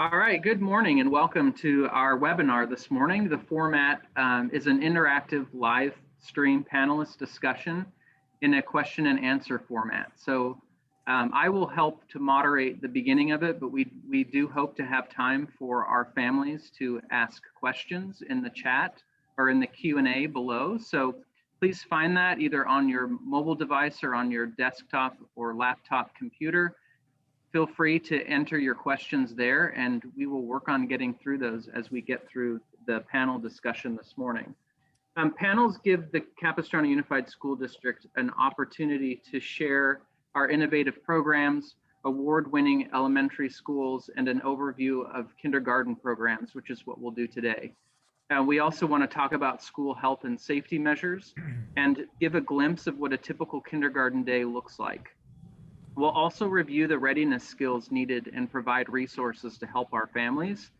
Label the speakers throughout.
Speaker 1: All right, good morning and welcome to our webinar this morning. The format is an interactive live stream panelist discussion in a question and answer format. So I will help to moderate the beginning of it, but we do hope to have time for our families to ask questions in the chat or in the Q&A below. So please find that either on your mobile device or on your desktop or laptop computer. Feel free to enter your questions there, and we will work on getting through those as we get through the panel discussion this morning. Panels give the Capistrano Unified School District an opportunity to share our innovative programs, award-winning elementary schools, and an overview of kindergarten programs, which is what we'll do today. We also want to talk about school health and safety measures and give a glimpse of what a typical kindergarten day looks like. We'll also review the readiness skills needed and provide resources to help our families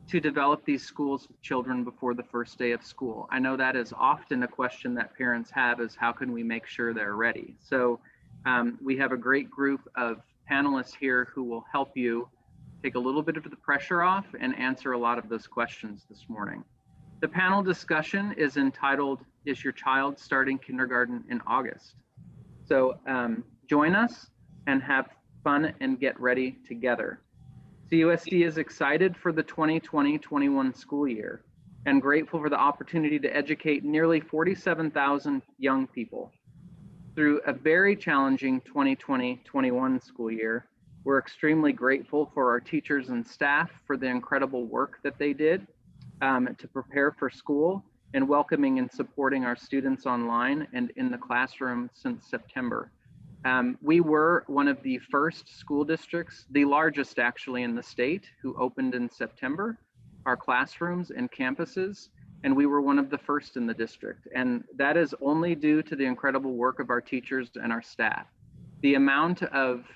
Speaker 1: to develop these skills with children before the first day of school. I know that is often a question that parents have, is how can we make sure they're ready? So we have a great group of panelists here who will help you take a little bit of the pressure off and answer a lot of those questions this morning. The panel discussion is entitled, "Is Your Child Starting Kindergarten in August?" So join us and have fun and get ready together. CUSD is excited for the 2020-21 school year and grateful for the opportunity to educate nearly 47,000 young people. Through a very challenging 2020-21 school year, we're extremely grateful for our teachers and staff for the incredible work that they did to prepare for school and welcoming and supporting our students online and in the classroom since September. We were one of the first school districts, the largest actually in the state, who opened in September, our classrooms and campuses, and we were one of the first in the district. And that is only due to the incredible work of our teachers and our staff. The amount of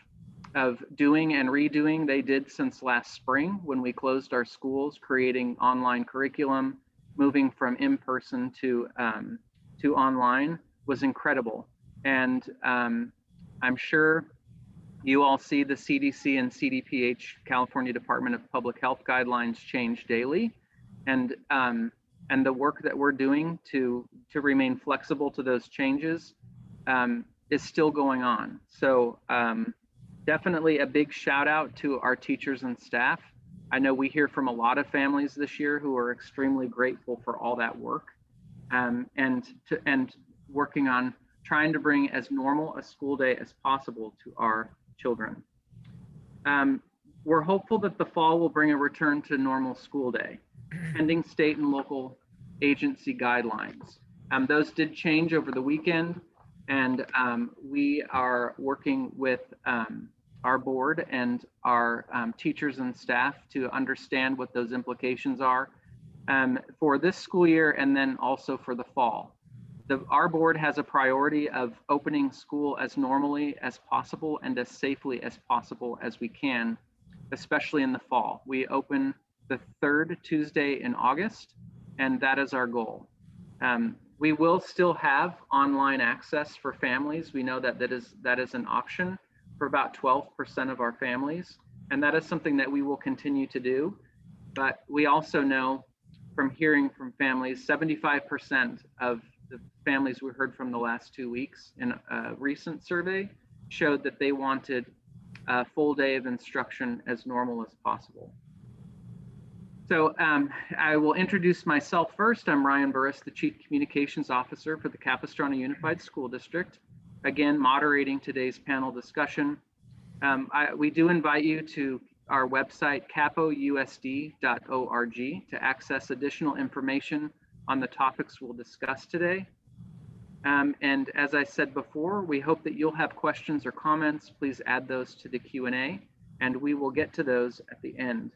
Speaker 1: doing and redoing they did since last spring when we closed our schools, creating online curriculum, moving from in-person to online was incredible. And I'm sure you all see the CDC and CDPH, California Department of Public Health guidelines change daily, and the work that we're doing to remain flexible to those changes is still going on. So definitely a big shout out to our teachers and staff. I know we hear from a lot of families this year who are extremely grateful for all that work and working on trying to bring as normal a school day as possible to our children. We're hopeful that the fall will bring a return to normal school day, pending state and local agency guidelines. Those did change over the weekend, and we are working with our board and our teachers and staff to understand what those implications are for this school year and then also for the fall. Our board has a priority of opening school as normally as possible and as safely as possible as we can, especially in the fall. We open the third Tuesday in August, and that is our goal. We will still have online access for families. We know that that is an option for about 12% of our families, and that is something that we will continue to do. But we also know from hearing from families, 75% of the families we heard from the last 2 weeks in a recent survey showed that they wanted a full day of instruction as normal as possible. So I will introduce myself first. I'm Ryan Burris, the Chief Communications Officer for the Capistrano Unified School District. Again, moderating today's panel discussion. We do invite you to our website, capousd.org, to access additional information on the topics we'll discuss today. And as I said before, we hope that you'll have questions or comments. Please add those to the Q&A, and we will get to those at the end.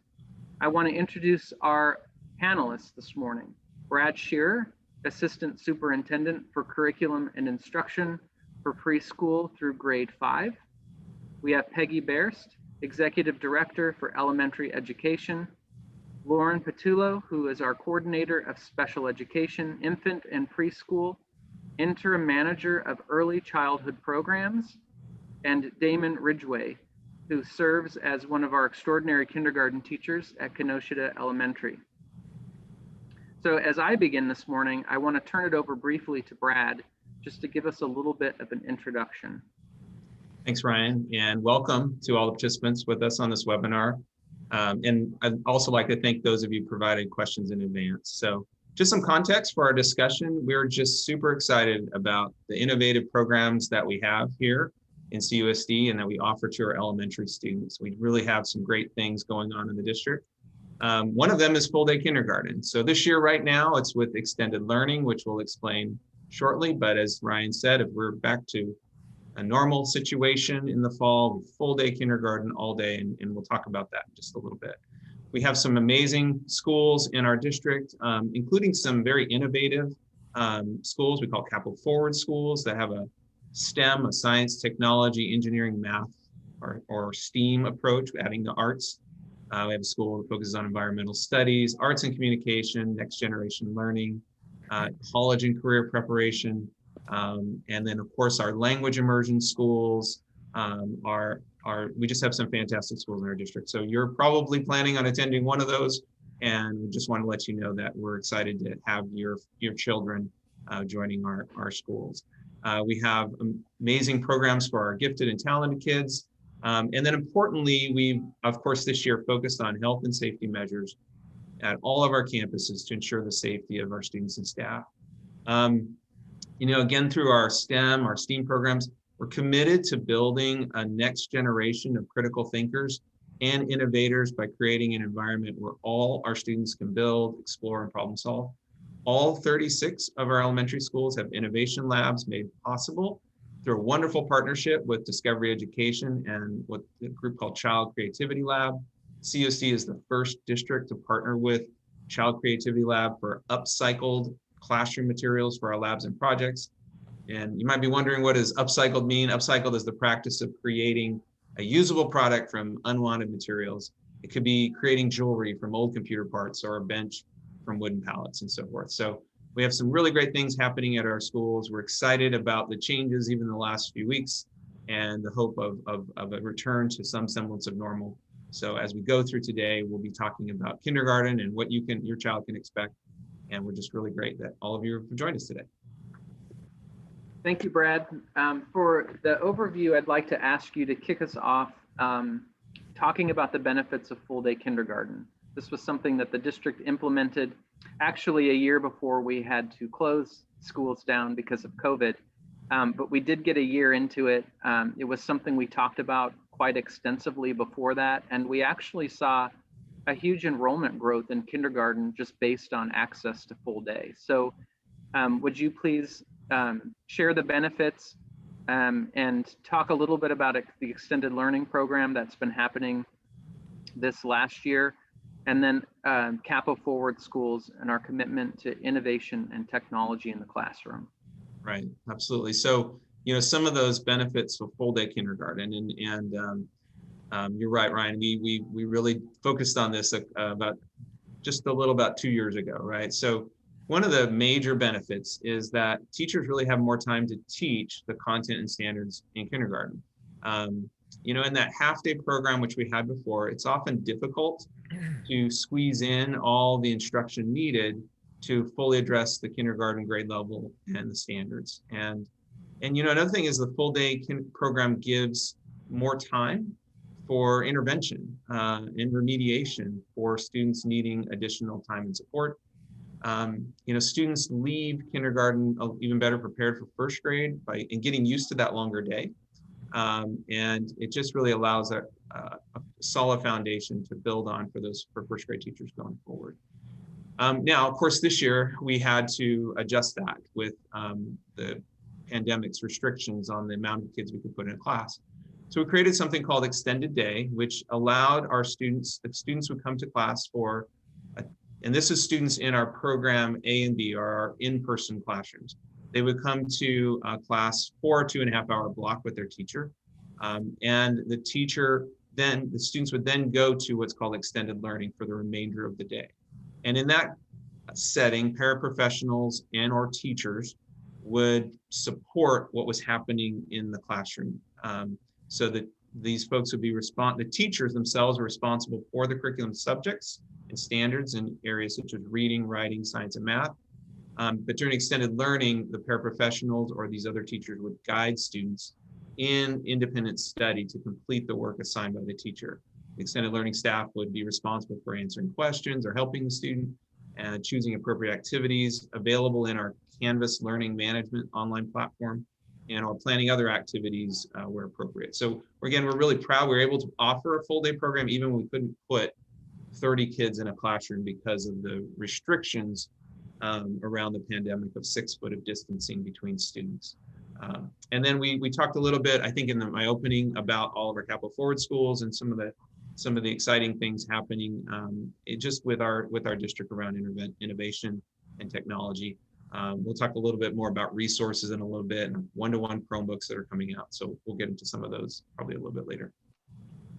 Speaker 1: I want to introduce our panelists this morning. Brad Shearer, Assistant Superintendent for Curriculum and Instruction for Preschool through Grade 5. We have Peggy Berst, Executive Director for Elementary Education. Lauren Patullo, who is our Coordinator of Special Education, Infant and Preschool, Interim Manager of Early Childhood Programs, and Damon Ridgway, who serves as one of our extraordinary kindergarten teachers at Kenosha Elementary. So as I begin this morning, I want to turn it over briefly to Brad, just to give us a little bit of an introduction.
Speaker 2: Thanks, Ryan, and welcome to all the participants with us on this webinar. And I'd also like to thank those of you who provided questions in advance. So just some context for our discussion. We're just super excited about the innovative programs that we have here in CUSD and that we offer to our elementary students. We really have some great things going on in the district. One of them is full day kindergarten. So this year right now, it's with extended learning, which we'll explain shortly. But as Ryan said, if we're back to a normal situation in the fall, full day kindergarten all day, and we'll talk about that in just a little bit. We have some amazing schools in our district, including some very innovative schools we call capital forward schools that have a STEM, a science, technology, engineering, math, or STEAM approach, adding the arts. We have a school that focuses on environmental studies, arts and communication, next generation learning, college and career preparation, and then of course our language immersion schools. We just have some fantastic schools in our district. So you're probably planning on attending one of those, and we just want to let you know that we're excited to have your children joining our schools. We have amazing programs for our gifted and talented kids. And then importantly, we, of course, this year focused on health and safety measures at all of our campuses to ensure the safety of our students and staff. Again, through our STEM, our STEAM programs, we're committed to building a next generation of critical thinkers and innovators by creating an environment where all our students can build, explore, and problem solve. All 36 of our elementary schools have innovation labs made possible through a wonderful partnership with Discovery Education and with a group called Child Creativity Lab. CUSD is the first district to partner with Child Creativity Lab for upcycled classroom materials for our labs and projects. And you might be wondering, what does upcycled mean? Upcycled is the practice of creating a usable product from unwanted materials. It could be creating jewelry from old computer parts or a bench from wooden pallets and so forth. So we have some really great things happening at our schools. We're excited about the changes even in the last few weeks and the hope of a return to some semblance of normal. So as we go through today, we'll be talking about kindergarten and what your child can expect. And we're just really great that all of you have joined us today.
Speaker 1: Thank you, Brad. For the overview, I'd like to ask you to kick us off talking about the benefits of full day kindergarten. This was something that the district implemented actually a year before we had to close schools down because of COVID, but we did get a year into it. It was something we talked about quite extensively before that, and we actually saw a huge enrollment growth in kindergarten just based on access to full day. So would you please share the benefits and talk a little bit about the extended learning program that's been happening this last year, and then Capo Forward Schools and our commitment to innovation and technology in the classroom.
Speaker 2: Right, absolutely. So, some of those benefits of full day kindergarten, and you're right, Ryan, we really focused on this about 2 years ago, right? So one of the major benefits is that teachers really have more time to teach the content and standards in kindergarten. In that half-day program, which we had before, it's often difficult to squeeze in all the instruction needed to fully address the kindergarten grade level and the standards. And another thing is the full-day program gives more time for intervention and remediation for students needing additional time and support. Students leave kindergarten even better prepared for first grade by getting used to that longer day. And it just really allows a solid foundation to build on for first grade teachers going forward. Now, of course, this year we had to adjust that with the pandemic's restrictions on the amount of kids we could put in a class. So we created something called Extended Day, which allowed our students, if students would come to class for, and this is students in our program A and B, or our in-person classrooms. They would come to class for a 2.5-hour block with their teacher. And the students would then go to what's called extended learning for the remainder of the day. And in that setting, paraprofessionals and or teachers would support what was happening in the classroom. So that these folks would be the teachers themselves are responsible for the curriculum subjects and standards in areas such as reading, writing, science, and math. But during extended learning, the paraprofessionals or these other teachers would guide students in independent study to complete the work assigned by the teacher. The extended learning staff would be responsible for answering questions or helping the student and choosing appropriate activities available in our Canvas learning management online platform, and or planning other activities where appropriate. So again, we're really proud we were able to offer a full day program even when we couldn't put 30 kids in a classroom because of the restrictions around the pandemic of 6 foot of distancing between students. And then we talked a little bit, I think in my opening, about all of our Capital Forward schools and some of the exciting things happening just with our district around innovation and technology. We'll talk a little bit more about resources in a little bit and one-to-one Chromebooks that are coming out. So we'll get into some of those probably a little bit later.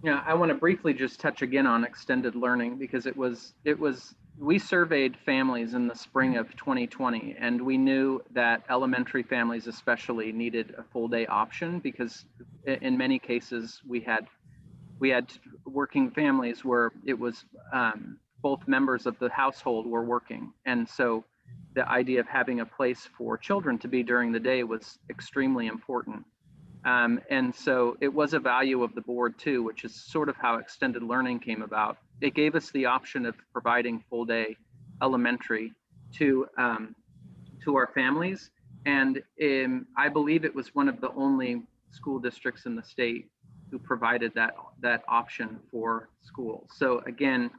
Speaker 1: Yeah, I want to briefly just touch again on extended learning because we surveyed families in the spring of 2020, and we knew that elementary families especially needed a full day option because in many cases we had working families where it was both members of the household were working, and so the idea of having a place for children to be during the day was extremely important. And so it was a value of the board too, which is sort of how extended learning came about. It gave us the option of providing full day elementary to our families. And I believe it was one of the only school districts in the state who provided that option for schools. So again,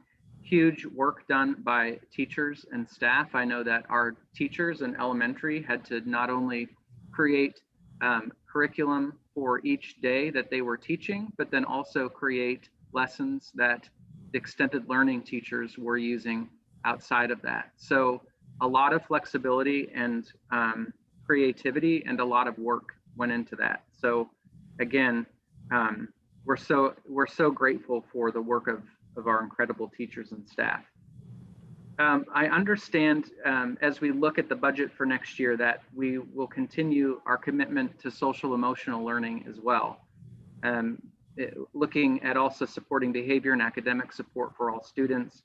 Speaker 1: huge work done by teachers and staff. I know that our teachers in elementary had to not only create curriculum for each day that they were teaching, but then also create lessons that the extended learning teachers were using outside of that. So a lot of flexibility and creativity and a lot of work went into that. So again, we're so grateful for the work of our incredible teachers and staff. I understand as we look at the budget for next year that we will continue our commitment to social emotional learning as well. Looking at also supporting behavior and academic support for all students.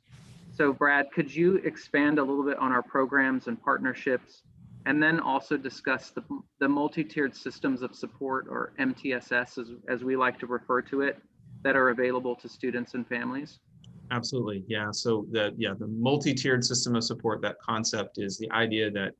Speaker 1: So Brad, could you expand a little bit on our programs and partnerships, and then also discuss the multi-tiered systems of support, or MTSS as we like to refer to it, that are available to students and families?
Speaker 2: Absolutely, yeah. So the multi-tiered system of support, that concept is the idea that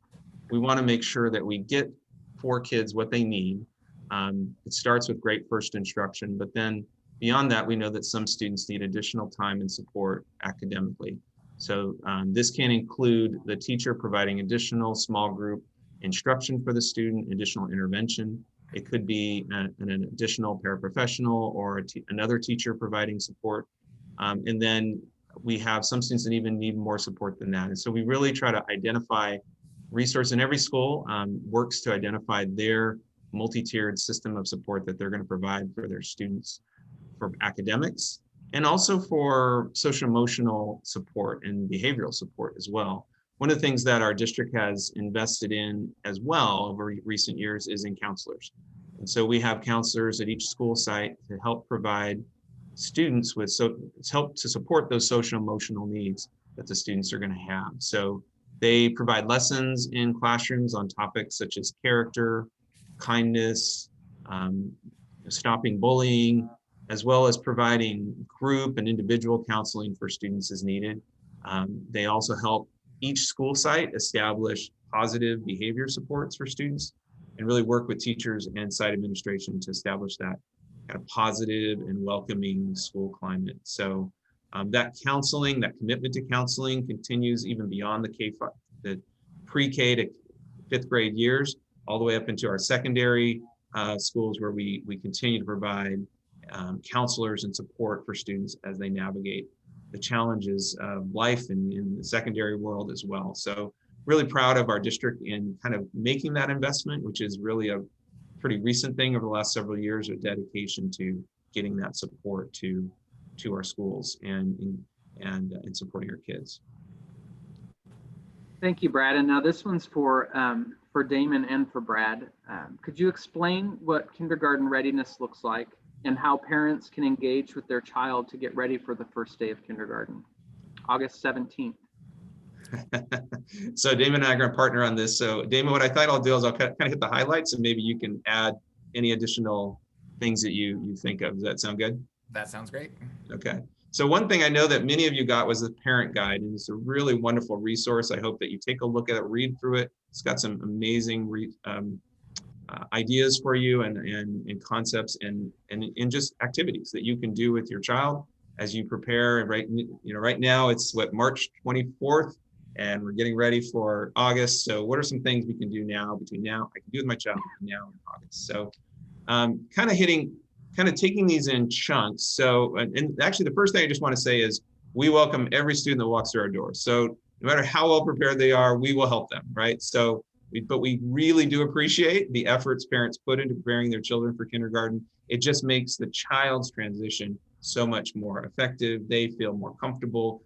Speaker 2: we want to make sure that we get for kids what they need. It starts with great first instruction, but then beyond that, we know that some students need additional time and support academically. So this can include the teacher providing additional small group instruction for the student, additional intervention. It could be an additional paraprofessional or another teacher providing support. And then we have some students that even need more support than that. And so we really try to identify resource in every school works to identify their multi-tiered system of support that they're going to provide for their students for academics and also for social emotional support and behavioral support as well. One of the things that our district has invested in as well over recent years is in counselors. And so we have counselors at each school site to help provide students with help to support those social emotional needs that the students are going to have. So they provide lessons in classrooms on topics such as character, kindness, stopping bullying, as well as providing group and individual counseling for students as needed. They also help each school site establish positive behavior supports for students and really work with teachers and site administration to establish that kind of positive and welcoming school climate. So that counseling, that commitment to counseling continues even beyond the pre-K to 5th grade years, all the way up into our secondary schools where we continue to provide counselors and support for students as they navigate the challenges of life in the secondary world as well. So really proud of our district in kind of making that investment, which is really a pretty recent thing over the last several years of dedication to getting that support to our schools and supporting our kids.
Speaker 1: Thank you, Brad. And now this one's for Damon and for Brad. Could you explain what kindergarten readiness looks like and how parents can engage with their child to get ready for the first day of kindergarten. August 17th.
Speaker 2: So Damon and I are going to partner on this. So Damon, what I thought I'll do is I'll kind of hit the highlights, and maybe you can add any additional things that you think of. Does that sound good?
Speaker 3: That sounds great.
Speaker 2: Okay. So one thing I know that many of you got was the parent guide, and it's a really wonderful resource. I hope that you take a look at it, read through it. It's got some amazing ideas for you and concepts and just activities that you can do with your child as you prepare. Right now it's March 24th, and we're getting ready for August. So what are some things we can do now between now? I can do with my child now and August. So kind of taking these in chunks. So, and actually the first thing I just want to say is we welcome every student that walks through our doors. So no matter how well prepared they are, we will help them, right? So, but we really do appreciate the efforts parents put into preparing their children for kindergarten. It just makes the child's transition so much more effective. They feel more comfortable.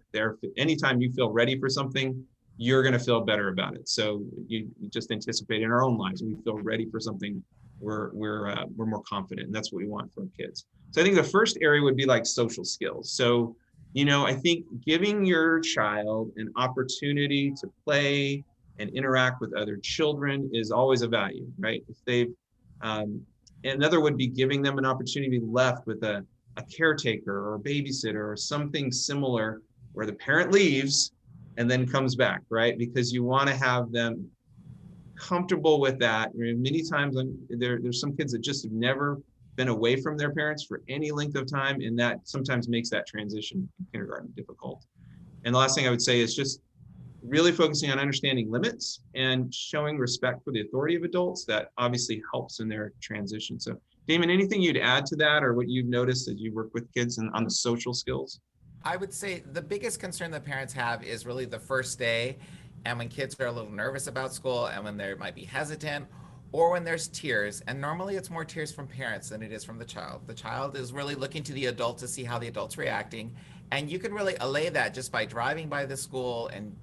Speaker 2: Anytime you feel ready for something, you're going to feel better about it. So you just anticipate in our own lives, when we feel ready for something, we're more confident, and that's what we want for our kids. So I think the first area would be like social skills. So, I think giving your child an opportunity to play and interact with other children is always a value, right? If they've, another would be giving them an opportunity to be left with a caretaker or a babysitter or something similar, where the parent leaves and then comes back, right? Because you want to have them comfortable with that. Many times there's some kids that just have never been away from their parents for any length of time, and that sometimes makes that transition in kindergarten difficult. And the last thing I would say is just really focusing on understanding limits and showing respect for the authority of adults. That obviously helps in their transition. So Damon, anything you'd add to that, or what you've noticed as you work with kids on the social skills?
Speaker 3: I would say the biggest concern that parents have is really the first day, and when kids are a little nervous about school, and when they might be hesitant, or when there's tears. And normally it's more tears from parents than it is from the child. The child is really looking to the adult to see how the adult's reacting. And you can really allay that just by driving by the school and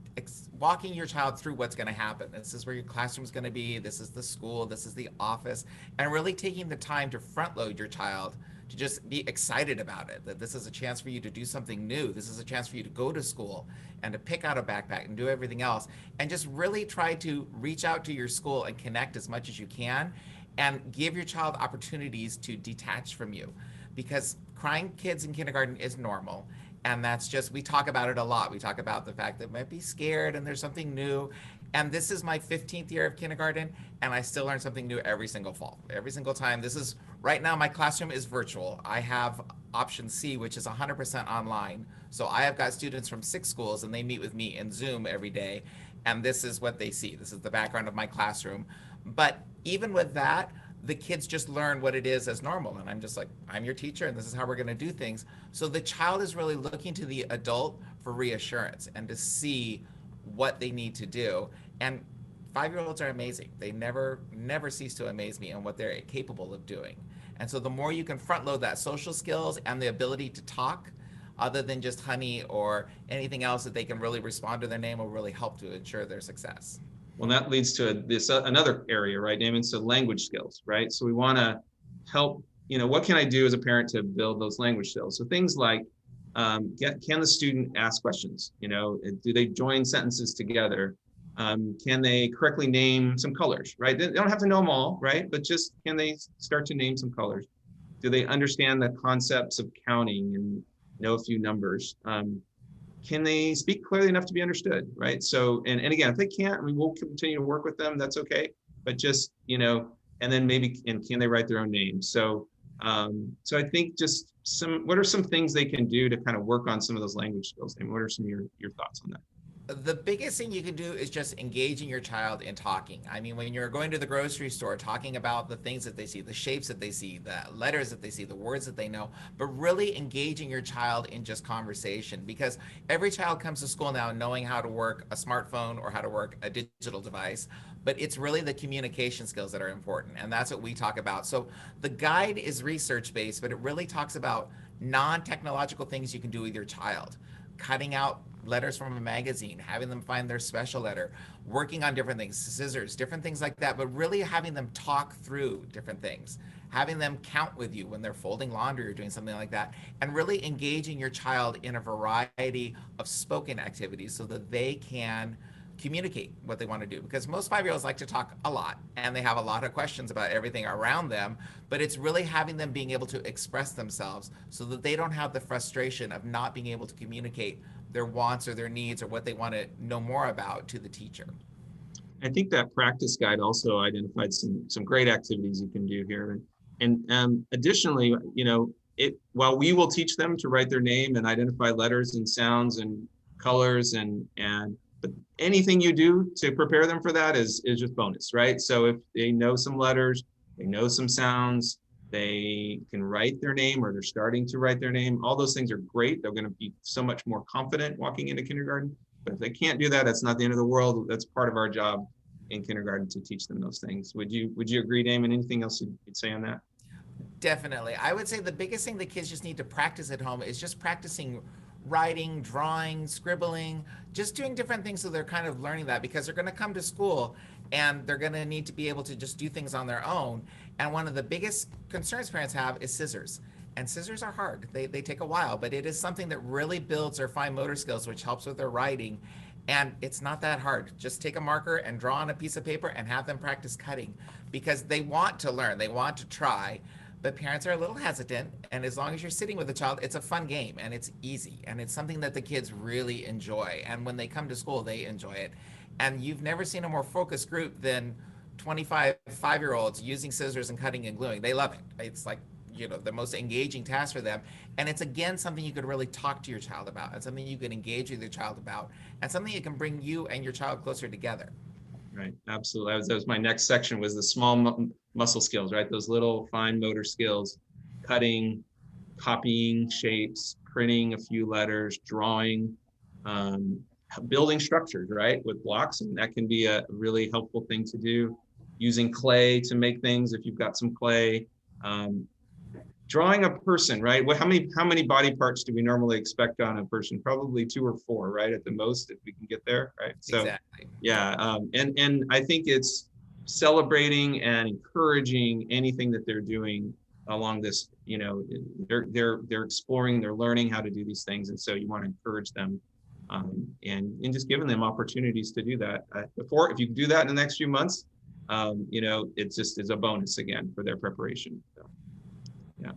Speaker 3: walking your child through what's going to happen. This is where your classroom's going to be. This is the school. This is the office. And really taking the time to front load your child to just be excited about it, that this is a chance for you to do something new. This is a chance for you to go to school and to pick out a backpack and do everything else, and just really try to reach out to your school and connect as much as you can, and give your child opportunities to detach from you. Because crying kids in kindergarten is normal, and that's just, we talk about it a lot. We talk about the fact that they might be scared and there's something new. And this is my 15th year of kindergarten, and I still learn something new every single fall. Every single time. Right now my classroom is virtual. I have option C, which is 100% online. So I have got students from 6 schools, and they meet with me in Zoom every day. And this is what they see. This is the background of my classroom. But even with that, the kids just learn what it is as normal. And I'm just like, I'm your teacher, and this is how we're going to do things. So the child is really looking to the adult for reassurance and to see what they need to do. And 5-year-olds are amazing. They never cease to amaze me on what they're capable of doing. And so the more you can front load that social skills and the ability to talk, other than just honey or anything else, that they can really respond to their name, will really help to ensure their success.
Speaker 2: Well, that leads to another area, right, Damon? So language skills, right? So we want to help, what can I do as a parent to build those language skills? So things like, can the student ask questions? Do they join sentences together? Can they correctly name some colors, right? They don't have to know them all, right? But just, can they start to name some colors? Do they understand the concepts of counting and know a few numbers? Can they speak clearly enough to be understood, right? So, and again, if they can't, we'll continue to work with them. That's okay. But just, and then maybe, and can they write their own name? So, so I think just what are some things they can do to kind of work on some of those language skills? And what are some of your thoughts on that?
Speaker 3: The biggest thing you can do is just engaging your child in talking. I mean, when you're going to the grocery store, talking about the things that they see, the shapes that they see, the letters that they see, the words that they know, but really engaging your child in just conversation. Because every child comes to school now knowing how to work a smartphone or how to work a digital device, but it's really the communication skills that are important. And that's what we talk about. So the guide is research-based, but it really talks about non-technological things you can do with your child. Cutting out letters from a magazine, having them find their special letter, working on different things, scissors, different things like that, but really having them talk through different things. having them count with you when they're folding laundry or doing something like that, and really engaging your child in a variety of spoken activities so that they can communicate what they want to do, because most 5-year-olds like to talk a lot and they have a lot of questions about everything around them, but it's really having them being able to express themselves so that they don't have the frustration of not being able to communicate their wants or their needs or what they want to know more about to the teacher.
Speaker 2: I think that practice guide also identified some great activities you can do here. And additionally, while we will teach them to write their name and identify letters and sounds and colors but anything you do to prepare them for that is just bonus, right? So if they know some letters, they know some sounds, they can write their name or they're starting to write their name, all those things are great. They're going to be so much more confident walking into kindergarten. But if they can't do that, that's not the end of the world. That's part of our job in kindergarten to teach them those things. Would you agree, Damon? Anything else you'd say on that?
Speaker 3: Definitely. I would say the biggest thing the kids just need to practice at home is just practicing writing, drawing, scribbling, just doing different things so they're kind of learning that, because they're going to come to school and they're going to need to be able to just do things on their own. And one of the biggest concerns parents have is scissors. And scissors are hard. They take a while, but it is something that really builds their fine motor skills, which helps with their writing. And it's not that hard. Just take a marker and draw on a piece of paper and have them practice cutting, because they want to learn, they want to try, but parents are a little hesitant. And as long as you're sitting with the child, it's a fun game and it's easy and it's something that the kids really enjoy. And when they come to school, they enjoy it. And you've never seen a more focused group than 25 5-year-olds using scissors and cutting and gluing. They love it. It's like, the most engaging task for them. And it's, again, something you could really talk to your child about, and something you could engage with your child about, and something that can bring you and your child closer together.
Speaker 2: Right, absolutely. That was my next section, was the small muscle skills, right? Those little fine motor skills, cutting, copying shapes, printing a few letters, drawing, building structures, right, with blocks. And that can be a really helpful thing to do. Using clay to make things, if you've got some clay. Drawing a person, right? How many body parts do we normally expect on a person? Probably 2 or 4, right? At the most, if we can get there, right? So,
Speaker 3: exactly.
Speaker 2: Yeah, and I think it's celebrating and encouraging anything that they're doing along this. They're exploring, they're learning how to do these things, and so you want to encourage them, and just giving them opportunities to do that. If you can do that in the next few months, it just is a bonus again for their preparation. So. Yeah.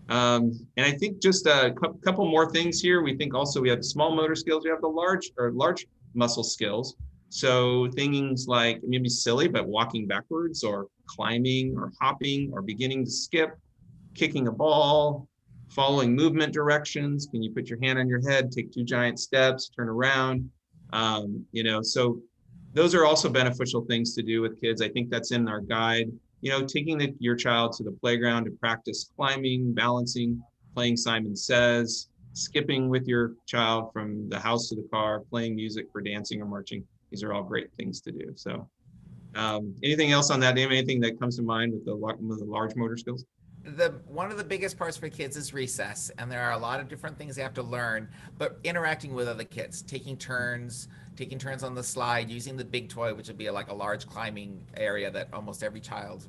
Speaker 2: And I think just a couple more things here. We think also we have small motor skills. We have the large muscle skills. So things like, maybe silly, but walking backwards or climbing or hopping or beginning to skip, kicking a ball, following movement directions. Can you put your hand on your head, take 2 giant steps, turn around? So those are also beneficial things to do with kids. I think that's in our guide. Taking your child to the playground to practice climbing, balancing, playing Simon Says, skipping with your child from the house to the car, playing music for dancing or marching. These are all great things to do. So anything else on that, Dave? Anything that comes to mind with the large motor skills?
Speaker 3: One of the biggest parts for kids is recess, and there are a lot of different things they have to learn, but interacting with other kids, taking turns on the slide, using the big toy, which would be like a large climbing area that almost every child,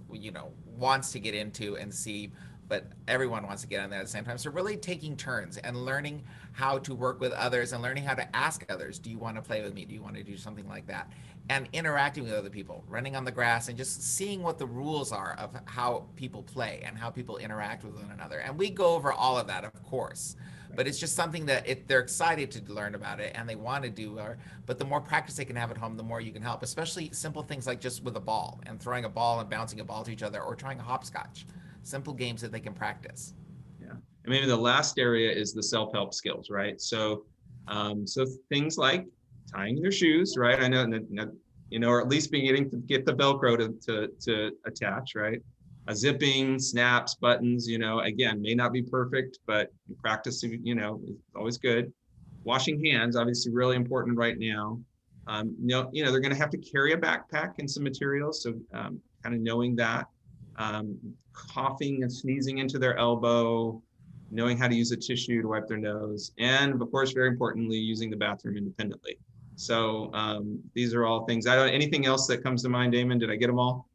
Speaker 3: wants to get into and see, but everyone wants to get in there at the same time. So really taking turns and learning how to work with others and learning how to ask others, do you want to play with me? Do you want to do something like that? And interacting with other people, running on the grass, and just seeing what the rules are of how people play and how people interact with one another. And we go over all of that, of course, but it's just something that they're excited to learn about it and they want to do. But the more practice they can have at home, the more you can help, especially simple things like just with a ball and throwing a ball and bouncing a ball to each other, or trying a hopscotch. Simple games that they can practice.
Speaker 2: Yeah, and maybe the last area is the self-help skills, right? So things like tying their shoes, right? I know, or at least beginning to get the Velcro to attach, right? Zipping, snaps, buttons, again, may not be perfect, but practice, is always good. Washing hands, obviously really important right now. They're going to have to carry a backpack and some materials. So kind of knowing that, coughing and sneezing into their elbow, knowing how to use a tissue to wipe their nose, and of course, very importantly, using the bathroom independently. So these are all things. Anything else that comes to mind, Damon? Did I get them all?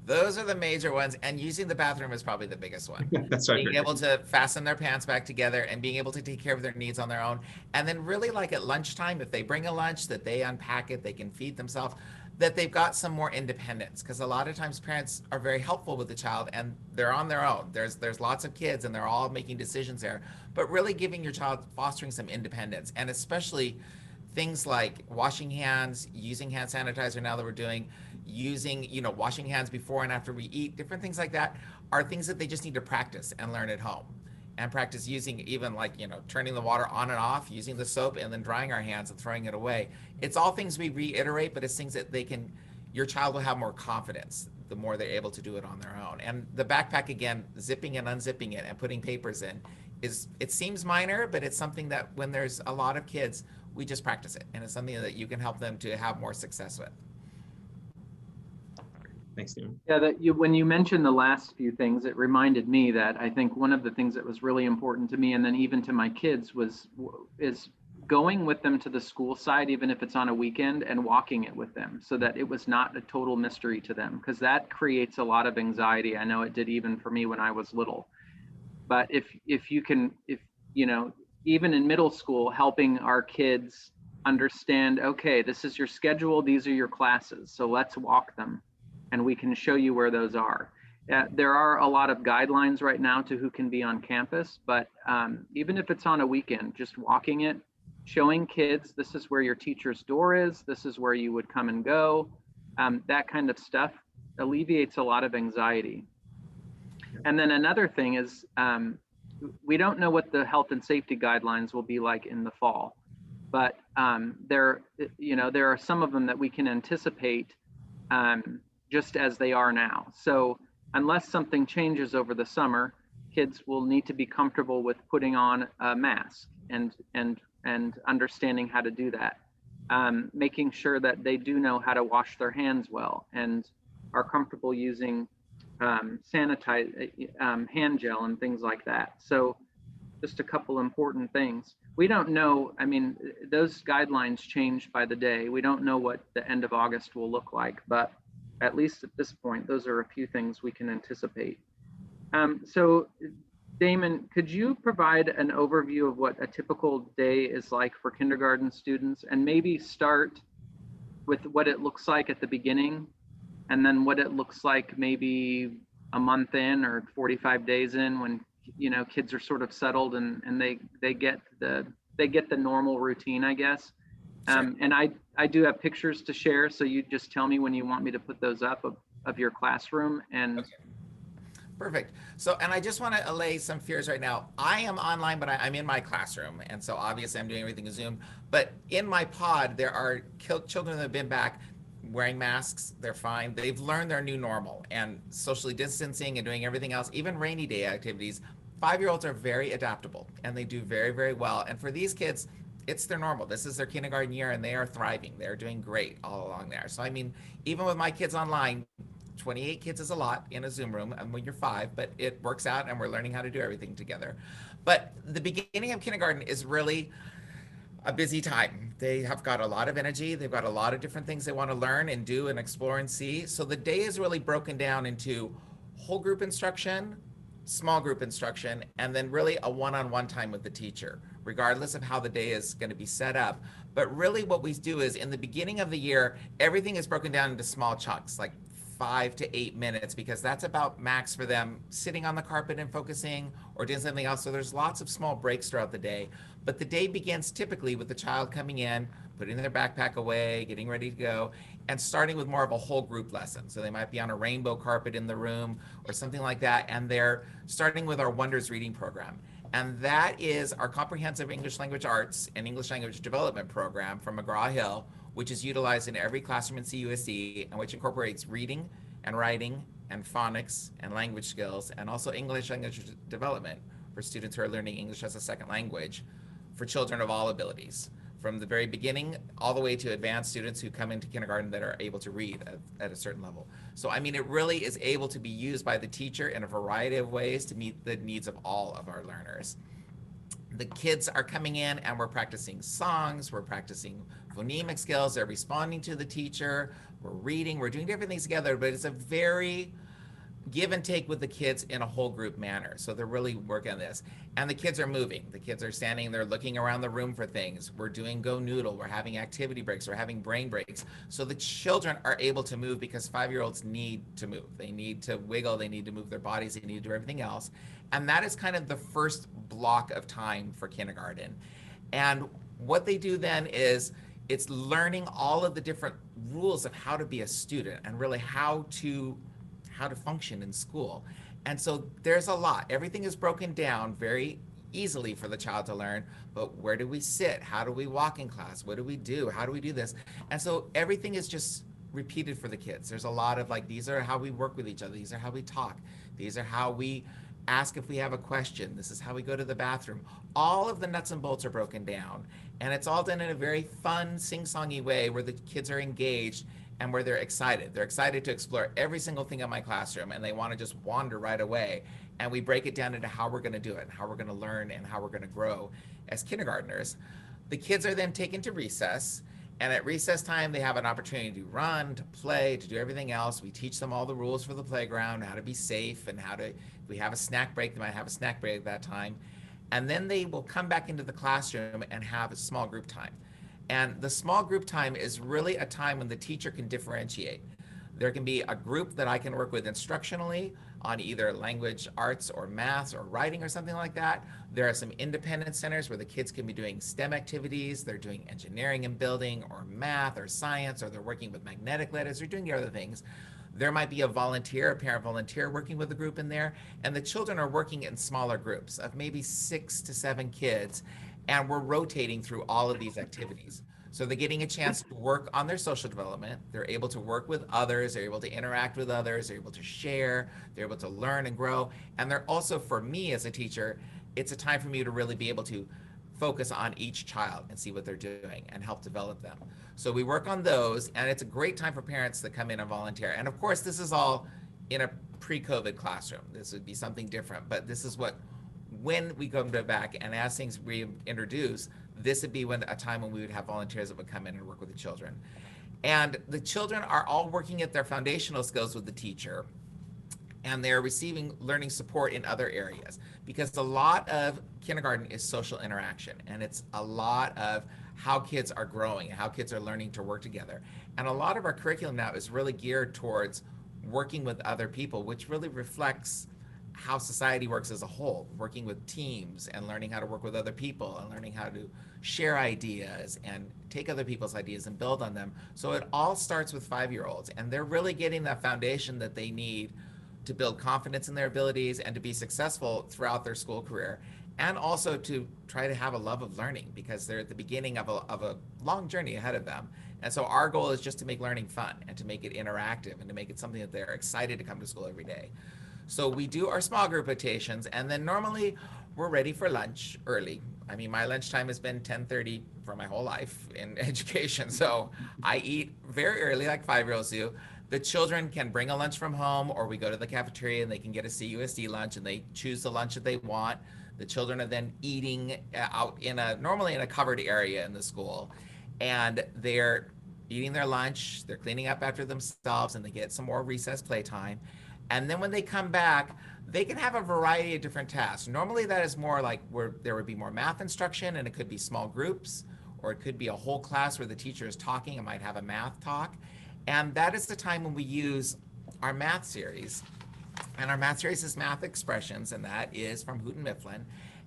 Speaker 3: Those are the major ones, and using the bathroom is probably the biggest one.
Speaker 2: That's right.
Speaker 3: Being able to fasten their pants back together and being able to take care of their needs on their own. And then really like at lunchtime, if they bring a lunch, that they unpack it, they can feed themselves, that they've got some more independence. Because a lot of times parents are very helpful with the child and they're on their own. There's lots of kids and they're all making decisions there. But really giving your child, fostering some independence, and especially things like washing hands, using hand sanitizer now that we're doing, using, washing hands before and after we eat, different things like that are things that they just need to practice and learn at home. And practice using, even like, turning the water on and off, using the soap and then drying our hands and throwing it away. It's all things we reiterate, but it's things that your child will have more confidence the more they're able to do it on their own. And the backpack, again, zipping and unzipping it and putting papers in it seems minor, but it's something that when there's a lot of kids, we just practice it. And it's something that you can help them to have more success with.
Speaker 2: Thanks, Stephen.
Speaker 1: Yeah, when you mentioned the last few things, it reminded me that I think one of the things that was really important to me, and then even to my kids, is going with them to the school side, even if it's on a weekend, and walking it with them so that it was not a total mystery to them, because that creates a lot of anxiety. I know it did even for me when I was little. But if even in middle school, helping our kids understand, okay, this is your schedule, these are your classes, so let's walk them, and we can show you where those are. There are a lot of guidelines right now to who can be on campus, but even if it's on a weekend, just walking it, showing kids, this is where your teacher's door is, this is where you would come and go, that kind of stuff alleviates a lot of anxiety. And then another thing is, we don't know what the health and safety guidelines will be like in the fall, but there are some of them that we can anticipate just as they are now. So unless something changes over the summer, kids will need to be comfortable with putting on a mask and understanding how to do that, making sure that they do know how to wash their hands well and are comfortable using sanitize hand gel and things like that. So just a couple important things. We don't know, those guidelines change by the day. We don't know what the end of August will look like, but at least at this point, those are a few things we can anticipate. So Damon, could you provide an overview of what a typical day is like for kindergarten students, and maybe start with what it looks like at the beginning, and then what it looks like maybe a month in or 45 days in, when kids are sort of settled and they get the normal routine, I guess.
Speaker 3: Sure.
Speaker 1: And I do have pictures to share, so you just tell me when you want me to put those up of your classroom. And
Speaker 3: okay. Perfect. So, and I just want to allay some fears right now. I am online, but I'm in my classroom. And so obviously I'm doing everything in Zoom, but in my pod, there are children that have been back wearing masks. They're fine. They've learned their new normal and socially distancing and doing everything else, even rainy day activities. 5-year-olds are very adaptable and they do very, very well. And for these kids, it's their normal. This is their kindergarten year and they are thriving. They're doing great all along there. So, even with my kids online, 28 kids is a lot in a Zoom room when you're 5, but it works out and we're learning how to do everything together. But the beginning of kindergarten is really a busy time. They have got a lot of energy. They've got a lot of different things they want to learn and do and explore and see. So the day is really broken down into whole group instruction, small group instruction, and then really a one-on-one time with the teacher, regardless of how the day is going to be set up. But really what we do is in the beginning of the year, everything is broken down into small chunks, like 5 to 8 minutes, because that's about max for them sitting on the carpet and focusing or doing something else. So there's lots of small breaks throughout the day. But the day begins typically with the child coming in, putting their backpack away, getting ready to go, and starting with more of a whole group lesson. So they might be on a rainbow carpet in the room or something like that. And they're starting with our Wonders reading program. And that is our comprehensive English language arts and English language development program from McGraw-Hill, which is utilized in every classroom in CUSD and which incorporates reading and writing and phonics and language skills, and also English language development for students who are learning English as a second language for children of all abilities, from the very beginning all the way to advanced students who come into kindergarten that are able to read at a certain level. So, it really is able to be used by the teacher in a variety of ways to meet the needs of all of our learners. the kids are coming in and we're practicing songs, we're practicing phonemic skills, they're responding to the teacher, we're reading, we're doing different things together, but it's a very give and take with the kids in a whole group manner. So they're really working on this. And the kids are moving. The kids are standing there looking around the room for things. We're doing Go Noodle. We're having activity breaks. We're having brain breaks. So the children are able to move because 5-year-olds need to move. They need to wiggle. They need to move their bodies. They need to do everything else. And that is kind of the first block of time for kindergarten. And what they do then is it's learning all of the different rules of how to be a student and really how to function in school. And so there's a lot. Everything is broken down very easily for the child to learn, but where do we sit? How do we walk in class? What do we do? How do we do this? And so everything is just repeated for the kids. There's a lot of like, these are how we work with each other. These are how we talk. These are how we ask if we have a question. This is how we go to the bathroom. All of the nuts and bolts are broken down. And it's all done in a very fun, sing-songy way where the kids are engaged and where they're excited. They're excited to explore every single thing in my classroom and they want to just wander right away. And we break it down into how we're going to do it, and how we're going to learn, and how we're going to grow as kindergartners. The kids are then taken to recess, and at recess time, they have an opportunity to run, to play, to do everything else. We teach them all the rules for the playground, how to be safe, and how to, if we have a snack break, they might have a snack break at that time. And then they will come back into the classroom and have a small group time. And the small group time is really a time when the teacher can differentiate. There can be a group that I can work with instructionally on either language, arts, or math, or writing, or something like that. There are some independent centers where the kids can be doing STEM activities. They're doing engineering and building, or math, or science, or they're working with magnetic letters, or doing the other things. There might be a volunteer, a parent volunteer working with a group in there, and the children are working in smaller groups of maybe 6 to 7 kids, and we're rotating through all of these activities. So they're getting a chance to work on their social development. They're able to work with others. They're able to interact with others. They're able to share. They're able to learn and grow. And they're also, for me as a teacher, it's a time for me to really be able to focus on each child and see what they're doing and help develop them. So we work on those, and it's a great time for parents to come in and volunteer. And of course, this is all in a pre-COVID classroom. This would be something different, but this is what, when we come back and as things reintroduce, this would be a time when we would have volunteers that would come in and work with the children. And the children are all working at their foundational skills with the teacher, and they're receiving learning support in other areas, because a lot of kindergarten is social interaction, and it's a lot of how kids are growing and how kids are learning to work together. And a lot of our curriculum now is really geared towards working with other people, which really reflects how society works as a whole, working with teams and learning how to work with other people and learning how to share ideas and take other people's ideas and build on them. So it all starts with 5-year-olds, and they're really getting that foundation that they need to build confidence in their abilities and to be successful throughout their school career, and also to try to have a love of learning, because they're at the beginning of a long journey ahead of them. And so our goal is just to make learning fun and to make it interactive and to make it something that they're excited to come to school every day. So we do our small group rotations, and then normally we're ready for lunch early. I mean, my lunchtime has been 10:30 for my whole life in education. So I eat very early, like 5-year-olds do. The children can bring a lunch from home, or we go to the cafeteria and they can get a CUSD lunch and they choose the lunch that they want. The children are then eating out normally in a covered area in the school, and they're eating their lunch, they're cleaning up after themselves, and they get some more recess playtime. And then when they come back, they can have a variety of different tasks. Normally that is more like where there would be more math instruction, and it could be small groups, or it could be a whole class where the teacher is talking and might have a math talk. And that is the time when we use our math series. And our math series is Math Expressions, and that is from Houghton Mifflin.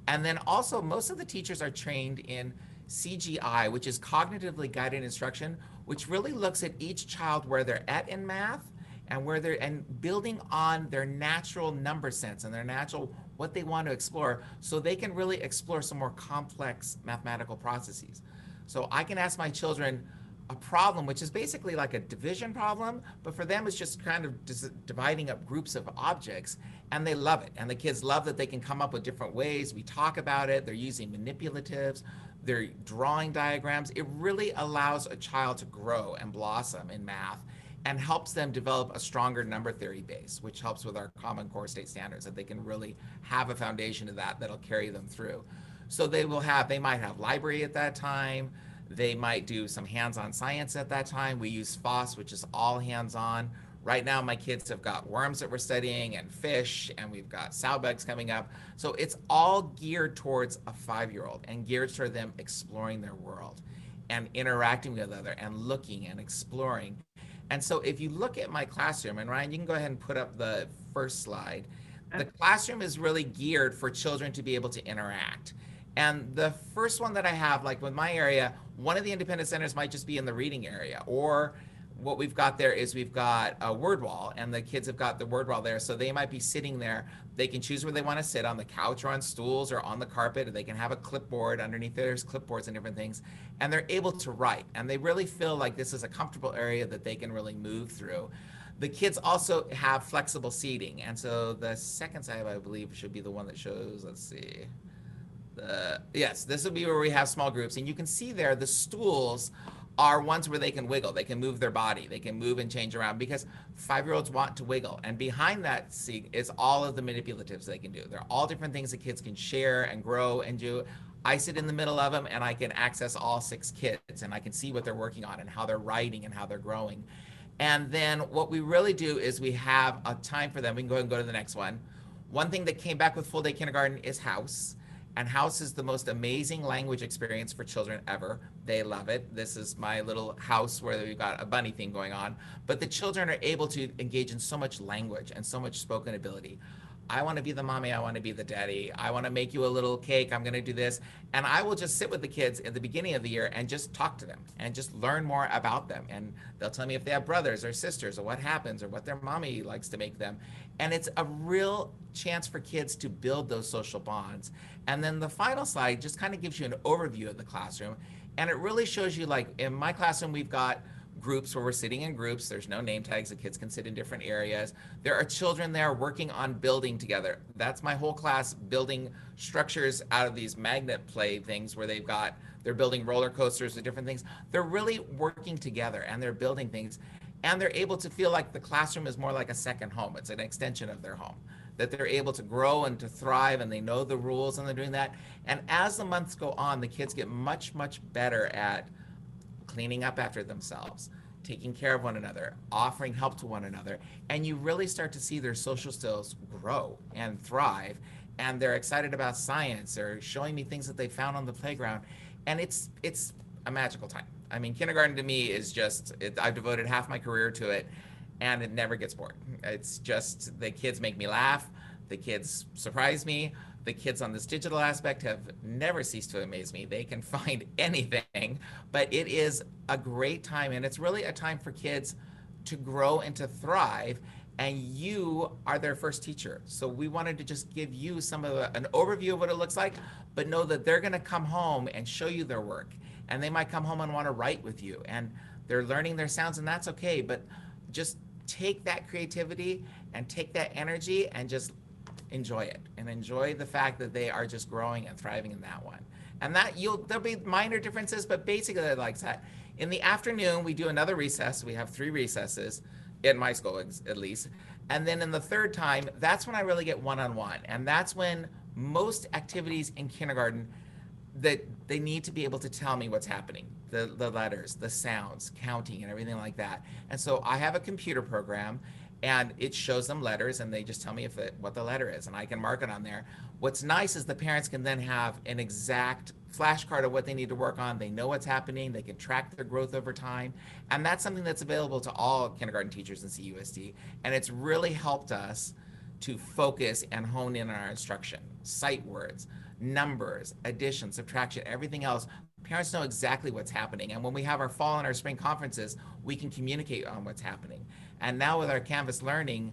Speaker 3: And then also most of the teachers are trained in CGI, which is cognitively guided instruction, which really looks at each child where they're at in math, and where they're building on their natural number sense and their natural what they want to explore, so they can really explore some more complex mathematical processes. So I can ask my children a problem, which is basically like a division problem, but for them it's just kind of dividing up groups of objects, and they love it. And the kids love that they can come up with different ways. We talk about it. They're using manipulatives. They're drawing diagrams. It really allows a child to grow and blossom in math, and helps them develop a stronger number theory base, which helps with our Common Core State Standards, that they can really have a foundation of that that'll carry them through. So they might have library at that time. They might do some hands-on science at that time. We use FOSS, which is all hands-on. Right now, my kids have got worms that we're studying and fish, and we've got sow bugs coming up. So it's all geared towards a 5-year-old and geared toward them exploring their world and interacting with other and looking and exploring. And so if you look at my classroom, and Ryan, you can go ahead and put up the first slide. The classroom is really geared for children to be able to interact. And the first one that I have, like with my area, one of the independent centers might just be in the reading area, or what we've got there is we've got a word wall, and the kids have got the word wall there, so they might be sitting there. They can choose where they want to sit, on the couch or on stools or on the carpet, or they can have a clipboard. Underneath there's clipboards and different things, and they're able to write, and they really feel like this is a comfortable area that they can really move through. The kids also have flexible seating, and so the second slide, I believe, should be the one that shows, let's see. Yes, this would be where we have small groups, and you can see there the stools are ones where they can wiggle, they can move their body, they can move and change around, because 5-year-olds want to wiggle. And behind that seat is all of the manipulatives they can do. They're all different things that kids can share and grow and do. I sit in the middle of them, and I can access all 6 kids, and I can see what they're working on and how they're writing and how they're growing. And then what we really do is we have a time for them. We can go ahead and go to the next one. One thing that came back with full day kindergarten is House. And House is the most amazing language experience for children ever. They love it. This is my little house where we've got a bunny thing going on. But the children are able to engage in so much language and so much spoken ability. I want to be the mommy, I want to be the daddy. I want to make you a little cake, I'm going to do this. And I will just sit with the kids at the beginning of the year and just talk to them and just learn more about them. And they'll tell me if they have brothers or sisters or what happens or what their mommy likes to make them. And it's a real chance for kids to build those social bonds. And then the final slide just kind of gives you an overview of the classroom. And it really shows you, like in my classroom, we've got groups where we're sitting in groups. There's no name tags. The kids can sit in different areas. There are children there working on building together. That's my whole class, building structures out of these magnet play things where they're building roller coasters and different things. They're really working together, and they're building things, and they're able to feel like the classroom is more like a second home. It's an extension of their home, that they're able to grow and to thrive, and they know the rules, and they're doing that. And as the months go on, the kids get much, much better at cleaning up after themselves, taking care of one another, offering help to one another, and you really start to see their social skills grow and thrive, and they're excited about science. They're showing me things that they found on the playground, and it's a magical time. I mean, kindergarten to me is just, I've devoted half my career to it, and it never gets bored. It's just, the kids make me laugh, the kids surprise me. The kids on this digital aspect have never ceased to amaze me. They can find anything, but it is a great time, and it's really a time for kids to grow and to thrive, and you are their first teacher. So we wanted to just give you an overview of what it looks like, but know that they're gonna come home and show you their work, and they might come home and wanna write with you, and they're learning their sounds, and that's okay, but just take that creativity and take that energy and just enjoy it, and enjoy the fact that they are just growing and thriving in that one. And that there'll be minor differences, but basically I like that. In the afternoon, we do another recess. We have 3 recesses in my school, at least. And then in the third time, that's when I really get one-on-one. And that's when most activities in kindergarten, that they need to be able to tell me what's happening, the letters, the sounds, counting, and everything like that. And so I have a computer program, and it shows them letters, and they just tell me what the letter is, and I can mark it on there. What's nice is the parents can then have an exact flashcard of what they need to work on. They know what's happening. They can track their growth over time. And that's something that's available to all kindergarten teachers in CUSD. And it's really helped us to focus and hone in on our instruction. Sight words, numbers, addition, subtraction, everything else. Parents know exactly what's happening. And when we have our fall and our spring conferences, we can communicate on what's happening. And now with our Canvas learning,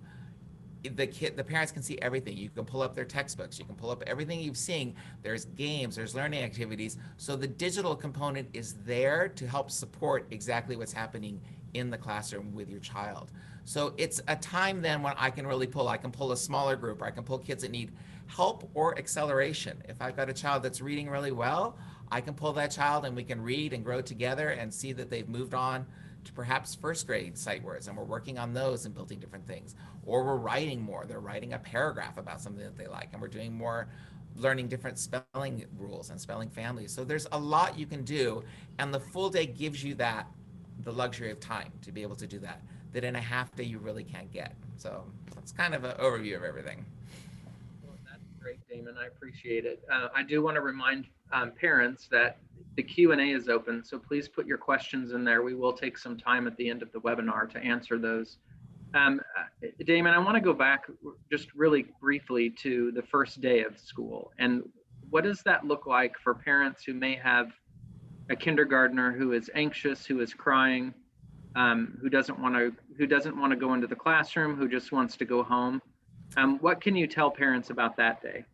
Speaker 3: the parents can see everything. You can pull up their textbooks. You can pull up everything you've seen. There's games, there's learning activities. So the digital component is there to help support exactly what's happening in the classroom with your child. So it's a time then when I can really pull a smaller group, or I can pull kids that need help or acceleration. If I've got a child that's reading really well, I can pull that child, and we can read and grow together and see that they've moved on to perhaps first grade sight words, and we're working on those and building different things. Or we're writing more. They're writing a paragraph about something that they like, and we're doing more learning different spelling rules and spelling families. So there's a lot you can do, and the full day gives you the luxury of time to be able to do that in a half day you really can't get. So that's kind of an overview of everything.
Speaker 1: Well, that's great, Damon. I appreciate it. I do want to remind parents that the Q&A is open, so please put your questions in there. We will take some time at the end of the webinar to answer those. Damon, I want to go back just really briefly to the first day of school. And what does that look like for parents who may have a kindergartner who is anxious, who is crying, who doesn't want to go into the classroom, who just wants to go home? What can you tell parents about that day?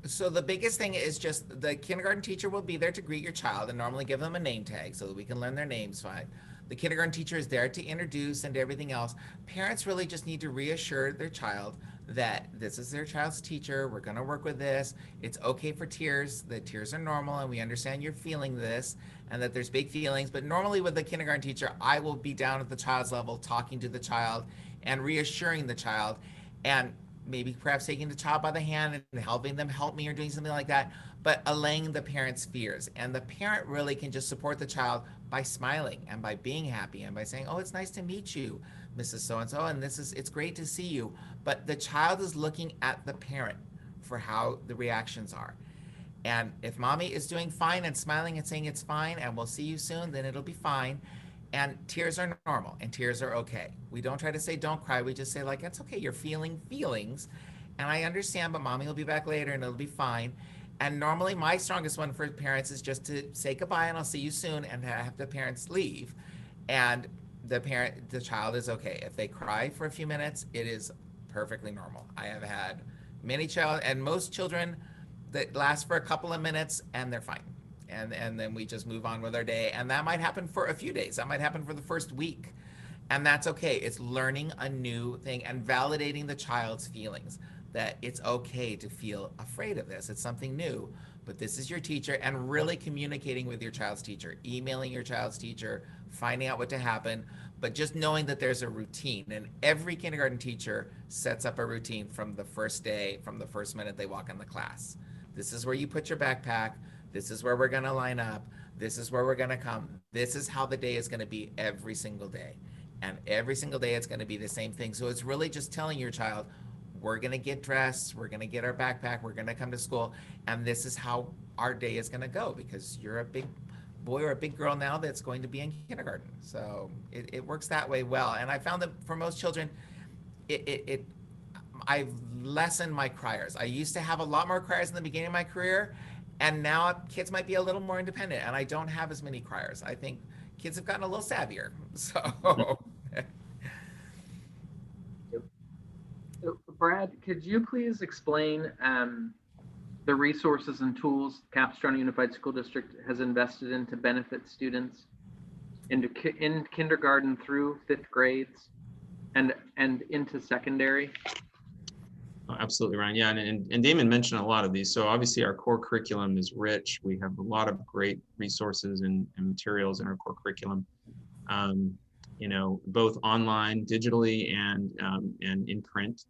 Speaker 3: So the biggest thing is just the kindergarten teacher will be there to greet your child and normally give them a name tag so that we can learn their names fine. The kindergarten teacher is there to introduce and everything else. Parents really just need to reassure their child that this is their child's teacher. We're going to work with this. It's okay for tears. The tears are normal, and we understand you're feeling this and that there's big feelings. But normally with the kindergarten teacher, I will be down at the child's level talking to the child and reassuring the child, and maybe perhaps taking the child by the hand and helping them help me or doing something like that, but allaying the parent's fears. And the parent really can just support the child by smiling and by being happy and by saying, oh, it's nice to meet you, Mrs. So-and-so, and it's great to see you. But the child is looking at the parent for how the reactions are. And if mommy is doing fine and smiling and saying it's fine and we'll see you soon, then it'll be fine. And tears are normal and tears are okay. We don't try to say don't cry. We just say like, it's okay, you're feeling feelings. And I understand, but mommy will be back later and it'll be fine. And normally my strongest one for parents is just to say goodbye and I'll see you soon and have the parents leave. And the child is okay. If they cry for a few minutes, it is perfectly normal. I have had many most children that last for a couple of minutes and they're fine. And then we just move on with our day. And that might happen for a few days. That might happen for the first week. And that's okay. It's learning a new thing and validating the child's feelings, that it's okay to feel afraid of this. It's something new, but this is your teacher, and really communicating with your child's teacher, emailing your child's teacher, finding out what to happen, but just knowing that there's a routine. And every kindergarten teacher sets up a routine from the first day, from the first minute they walk in the class. This is where you put your backpack. This is where we're going to line up. This is where we're going to come. This is how the day is going to be every single day. And every single day it's going to be the same thing. So it's really just telling your child, we're going to get dressed, we're going to get our backpack, we're going to come to school, and this is how our day is going to go, because you're a big boy or a big girl now that's going to be in kindergarten. So it works that way well. And I found that for most children, I've lessened my criers. I used to have a lot more criers in the beginning of my career, and now kids might be a little more independent, and I don't have as many criers. I think kids have gotten a little savvier. So,
Speaker 1: Brad, could you please explain the resources and tools Capistrano Unified School District has invested in to benefit students in kindergarten through 5th grades and into secondary?
Speaker 2: Oh, absolutely, Ryan. Yeah, and Damon mentioned a lot of these. So obviously our core curriculum is rich. We have a lot of great resources and materials in our core curriculum, both online, digitally, and in print.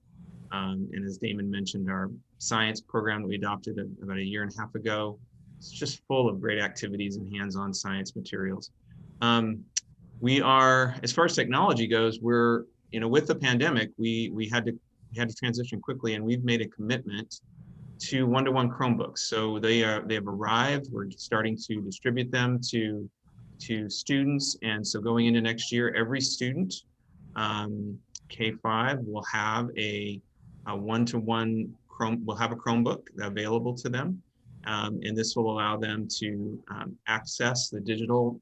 Speaker 2: And as Damon mentioned, our science program that we adopted about a year and a half ago, it's just full of great activities and hands-on science materials. We are, as far as technology goes, we're, with the pandemic, we had to transition quickly, and we've made a commitment to one-to-one Chromebooks. So they have arrived. We're starting to distribute them to students, and so going into next year, every student, K-5, will have a one-to-one will have a Chromebook available to them, and this will allow them to access the digital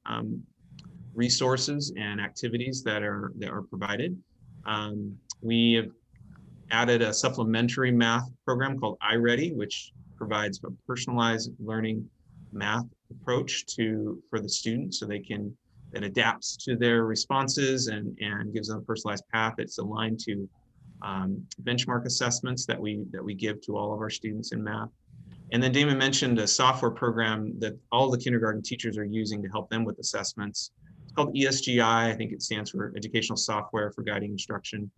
Speaker 2: resources and activities that are provided. We have added a supplementary math program called Iready, which provides a personalized learning math approach for the students, so that adapts to their responses and gives them a personalized path. It's aligned to benchmark assessments that we give to all of our students in math. And then Damon mentioned a software program that all the kindergarten teachers are using to help them with assessments. It's called Esgi. I think it stands for Educational Software for Guiding Instruction.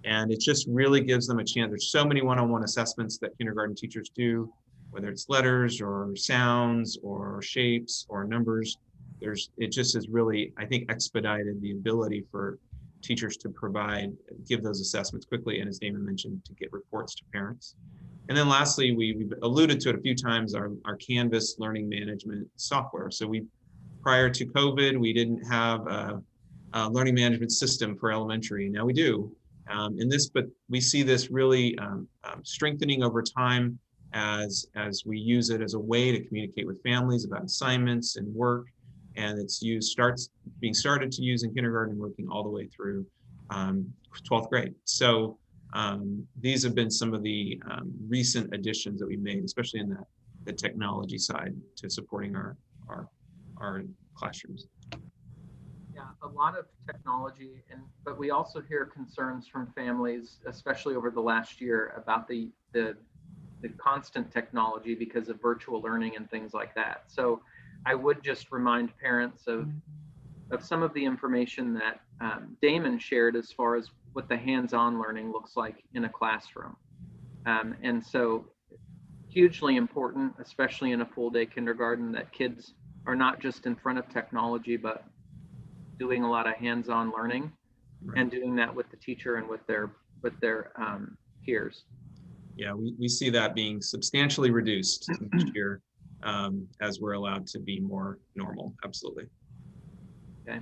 Speaker 2: And it just really gives them a chance. There's so many one-on-one assessments that kindergarten teachers do. whether it's letters or sounds or shapes or numbers. It just has really, I think, expedited the ability for teachers to give those assessments quickly, and as Damon mentioned, to get reports to parents. And then lastly, we've alluded to it a few times, our Canvas learning management software. So prior to COVID, we didn't have a learning management system for elementary. Now we do. But we see this really strengthening over time as we use it as a way to communicate with families about assignments and work. And starts being started to use in kindergarten, working all the way through 12th grade. So these have been some of the recent additions that we made, especially in the technology side, to supporting our classrooms.
Speaker 1: Yeah, a lot of technology, but we also hear concerns from families, especially over the last year, about the constant technology because of virtual learning and things like that. So I would just remind parents of some of the information that Damon shared as far as what the hands-on learning looks like in a classroom. And so hugely important, especially in a full-day kindergarten, that kids are not just in front of technology, but doing a lot of hands-on learning, right, and doing that with the teacher and with their peers.
Speaker 2: Yeah, we see that being substantially reduced next year as we're allowed to be more normal. Absolutely.
Speaker 1: Okay.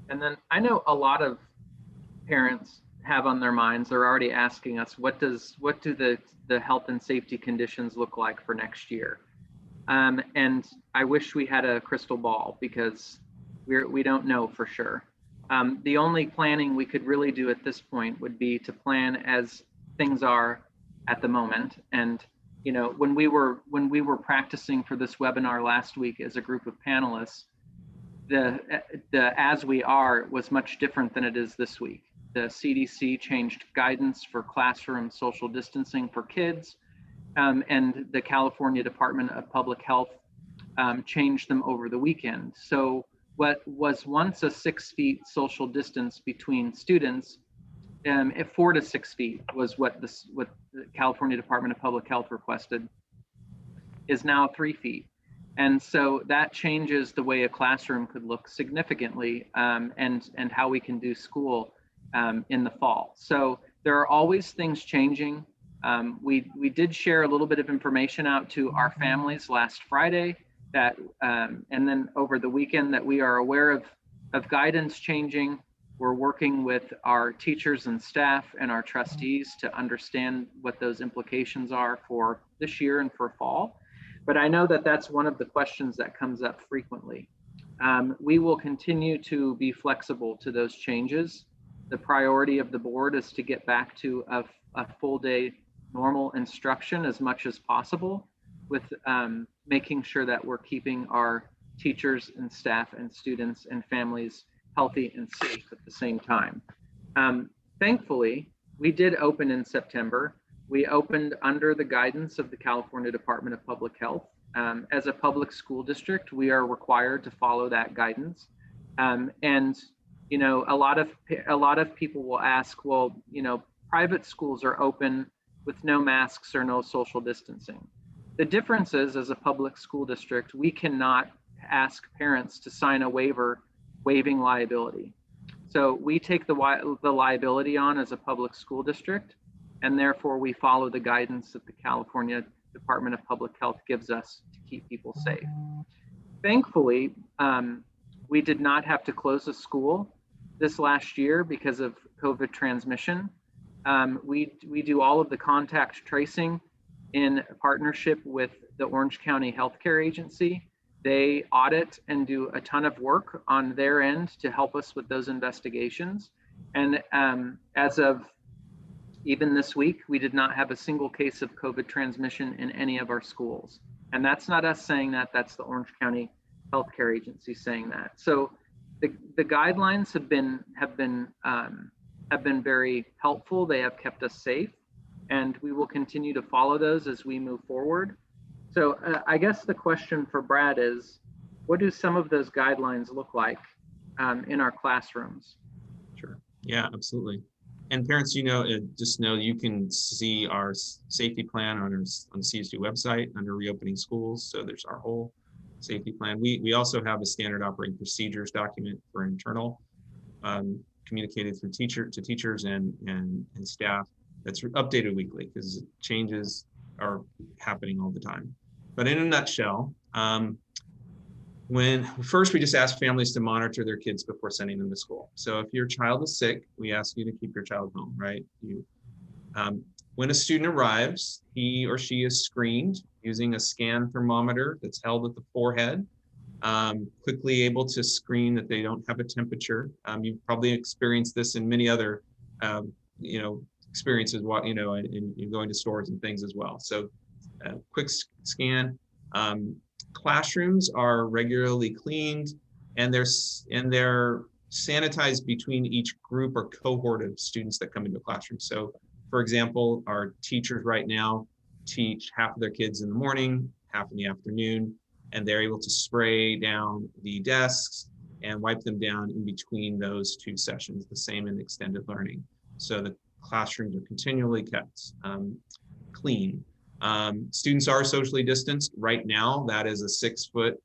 Speaker 1: And then I know a lot of parents have on their minds, they're already asking us, what do the health and safety conditions look like for next year? And I wish we had a crystal ball, because we don't know for sure. The only planning we could really do at this point would be to plan as things are at the moment. And when we were practicing for this webinar last week as a group of panelists, the as we are was much different than it is this week. The CDC changed guidance for classroom social distancing for kids, and the California Department of Public Health changed them over the weekend. So what was once a 6 feet social distance between students, 4 to 6 feet was what the California Department of Public Health requested, is now 3 feet. And so that changes the way a classroom could look significantly, and how we can do school in the fall. So there are always things changing. We did share a little bit of information out to our families last Friday, that and then over the weekend, that we are aware of guidance changing. We're working with our teachers and staff and our trustees to understand what those implications are for this year and for fall. But I know that that's one of the questions that comes up frequently. We will continue to be flexible to those changes. The priority of the board is to get back to a full day normal instruction as much as possible, with making sure that we're keeping our teachers and staff and students and families healthy and safe at the same time. Thankfully, we did open in September. We opened under the guidance of the California Department of Public Health. As a public school district, we are required to follow that guidance. And a lot of people will ask, well, private schools are open with no masks or no social distancing. The difference is, as a public school district, we cannot ask parents to sign a waiver waiving liability. So we take the liability on as a public school district, and therefore we follow the guidance that the California Department of Public Health gives us to keep people safe. Thankfully, we did not have to close a school this last year because of COVID transmission. We do all of the contact tracing in partnership with the Orange County Healthcare Agency. They audit and do a ton of work on their end to help us with those investigations. And as of even this week, we did not have a single case of COVID transmission in any of our schools. And that's not us saying that, that's the Orange County Healthcare Agency saying that. So the guidelines have been very helpful. They have kept us safe, and we will continue to follow those as we move forward. So I guess the question for Brad is, what do some of those guidelines look like in our classrooms?
Speaker 2: Sure. Yeah, absolutely. And parents, just know you can see our safety plan on the CUSD website under reopening schools. So there's our whole safety plan. We also have a standard operating procedures document for internal, communicated through teachers and staff, that's updated weekly because changes are happening all the time. But in a nutshell, when first we just ask families to monitor their kids before sending them to school. So if your child is sick, we ask you to keep your child home, right? When a student arrives, he or she is screened using a scan thermometer that's held at the forehead, quickly able to screen that they don't have a temperature. You've probably experienced this in many other, experiences, in going to stores and things as well. So quick scan. Classrooms are regularly cleaned, and they're sanitized between each group or cohort of students that come into a classroom. So for example, our teachers right now teach half of their kids in the morning, half in the afternoon, and they're able to spray down the desks and wipe them down in between those two sessions, the same in extended learning. So the classrooms are continually kept clean. Students are socially distanced. Right now, that is a 6 foot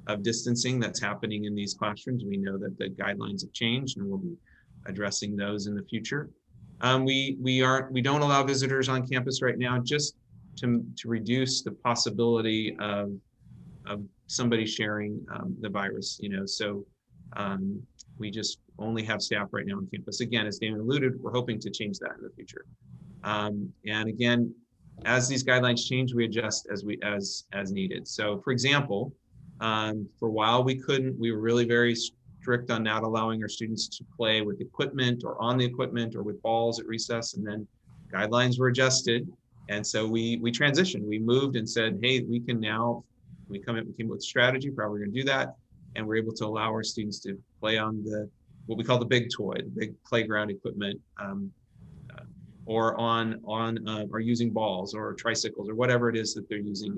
Speaker 2: of distancing that's happening in these classrooms. We know that the guidelines have changed and we'll be addressing those in the future. We don't allow visitors on campus right now, just to reduce the possibility of somebody sharing the virus, so we just only have staff right now on campus. Again, as Damon alluded, we're hoping to change that in the future. And again, as these guidelines change, we adjust as needed. So for example, for a while we were really very strict on not allowing our students to play with equipment or on the equipment or with balls at recess, and then guidelines were adjusted. And so we transitioned, we moved and said, hey, we came up with strategy for how we're gonna do that. And we're able to allow our students to play on what we call the big toy, the big playground equipment, or or using balls or tricycles or whatever it is that they're using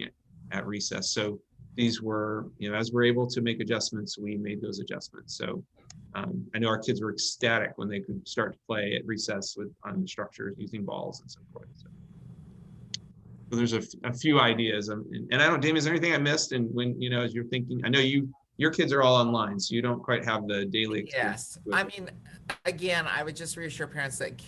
Speaker 2: at recess. So these were, as we're able to make adjustments, we made those adjustments. So I know our kids were ecstatic when they could start to play at recess on the structures using balls and so forth. So there's a few ideas. And I don't, Damien, is there anything I missed? And when, as you're thinking, I know your kids are all online, so you don't quite have the daily experience.
Speaker 3: Yes. I mean, again, I would just reassure parents that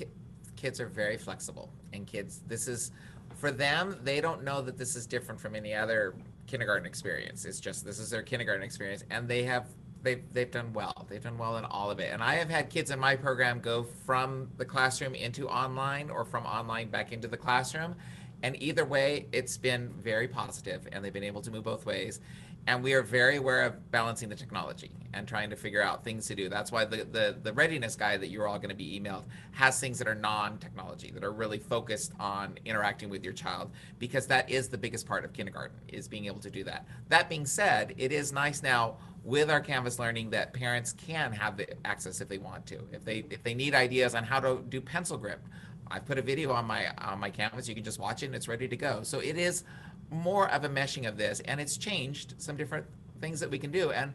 Speaker 3: kids are very flexible, and this is, for them, they don't know that this is different from any other kindergarten experience. It's just, this is their kindergarten experience, and they've done well. They've done well in all of it. And I have had kids in my program go from the classroom into online or from online back into the classroom. And either way, it's been very positive, and they've been able to move both ways. And we are very aware of balancing the technology and trying to figure out things to do. That's why the readiness guide that you're all going to be emailed has things that are non-technology, that are really focused on interacting with your child, because that is the biggest part of kindergarten, is being able to do that. That being said, it is nice now with our Canvas learning that parents can have the access if they want to. If they need ideas on how to do pencil grip, I put a video on my Canvas. You can just watch it and it's ready to go. So it is more of a meshing of this, and it's changed some different things that we can do. And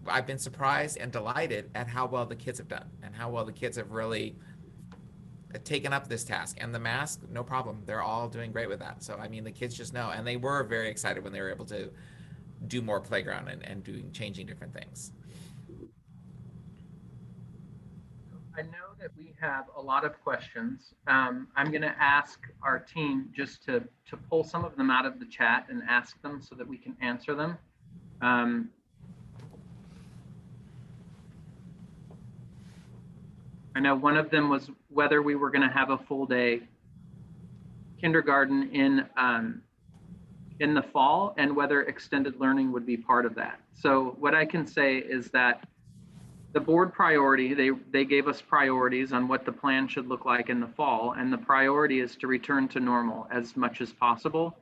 Speaker 3: I've been surprised and delighted at how well the kids have done and how well the kids have really taken up this task. And the mask, no problem. They're all doing great with that. So, I mean, the kids just know, and they were very excited when they were able to do more playground and changing different things.
Speaker 1: I know that we have a lot of questions. I'm going to ask our team just to pull some of them out of the chat and ask them so that we can answer them. I know one of them was whether we were going to have a full day kindergarten in the fall, and whether extended learning would be part of that. So what I can say is that the board priority, they gave us priorities on what the plan should look like in the fall, and the priority is to return to normal as much as possible.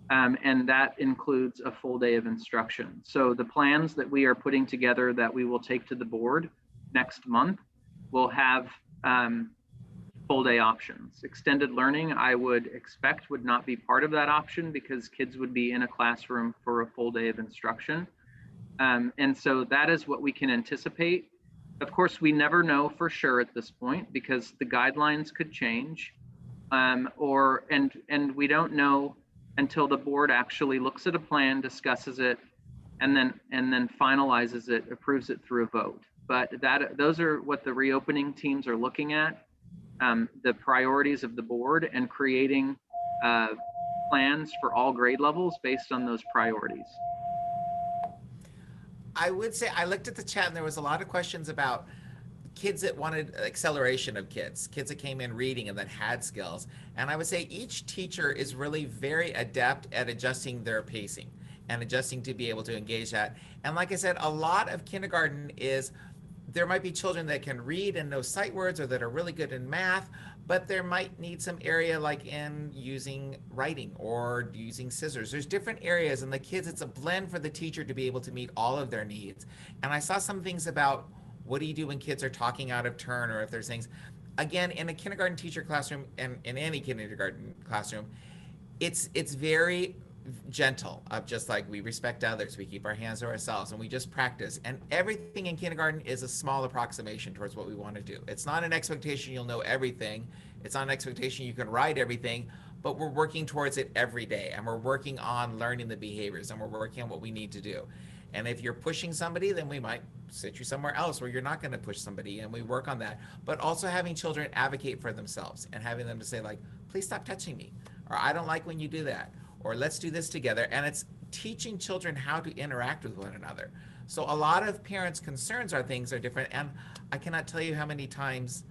Speaker 1: And that includes a full day of instruction. So the plans that we are putting together that we will take to the board next month will have full day options. Extended learning, I would expect, would not be part of that option, because kids would be in a classroom for a full day of instruction. And so that is what we can anticipate. Of course, we never know for sure at this point because the guidelines could change, and we don't know until the board actually looks at a plan, discusses it, and then finalizes it, approves it through a vote. But those are what the reopening teams are looking at, the priorities of the board, and creating plans for all grade levels based on those priorities.
Speaker 3: I would say I looked at the chat and there was a lot of questions about kids that wanted acceleration of kids that came in reading and that had skills. And I would say each teacher is really very adept at adjusting their pacing and adjusting to be able to engage that. And like I said, a lot of kindergarten is there might be children that can read and know sight words or that are really good in math, but there might need some area like in using writing or using scissors. There's different areas, and the kids, it's a blend for the teacher to be able to meet all of their needs. And I saw some things about what do you do when kids are talking out of turn, or if there's things. Again, in a kindergarten teacher classroom, and in any kindergarten classroom, it's very gentle, of just like we respect others, we keep our hands to ourselves, and we just practice. And everything in kindergarten is a small approximation towards what we want to do. It's not an expectation you'll know everything. It's not an expectation you can write everything, but we're working towards it every day, and we're working on learning the behaviors, and we're working on what we need to do. And if you're pushing somebody, then we might sit you somewhere else where you're not going to push somebody, and we work on that. But also having children advocate for themselves and having them to say, like, please stop touching me, or I don't like when you do that, or let's do this together. And it's teaching children how to interact with one another. So a lot of parents' concerns are things are different. And I cannot tell you how many times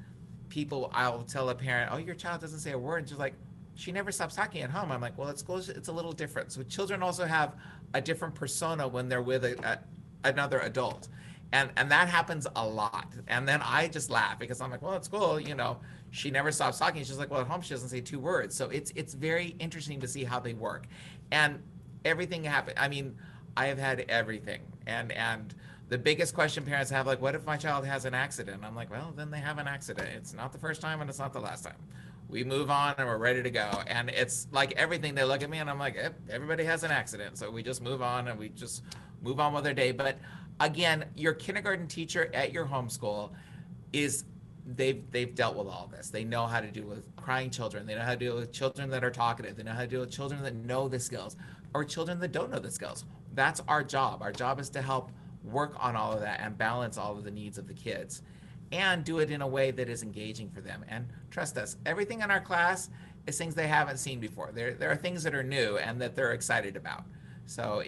Speaker 3: I'll tell a parent, oh, your child doesn't say a word. And she's like, she never stops talking at home. I'm like, well, it's a little different. So children also have a different persona when they're with another adult. And that happens a lot. And then I just laugh because I'm like, well, it's cool, she never stops talking. She's like, well, at home she doesn't say 2 words. So it's very interesting to see how they work. And everything happens. I mean, I have had everything. And the biggest question parents have, like, what if my child has an accident? I'm like, well, then they have an accident. It's not the first time and it's not the last time. We move on and we're ready to go. And it's like everything, they look at me and I'm like, everybody has an accident. So we just move on and we just move on with their day. But again, your kindergarten teacher at your homeschool they've dealt with all this. They know how to deal with crying children. They know how to deal with children that are talkative. They know how to deal with children that know the skills or children that don't know the skills. That's our job. Our job is to help work on all of that and balance all of the needs of the kids and do it in a way that is engaging for them. And trust us, everything in our class is things they haven't seen before. There are things that are new and that they're excited about. So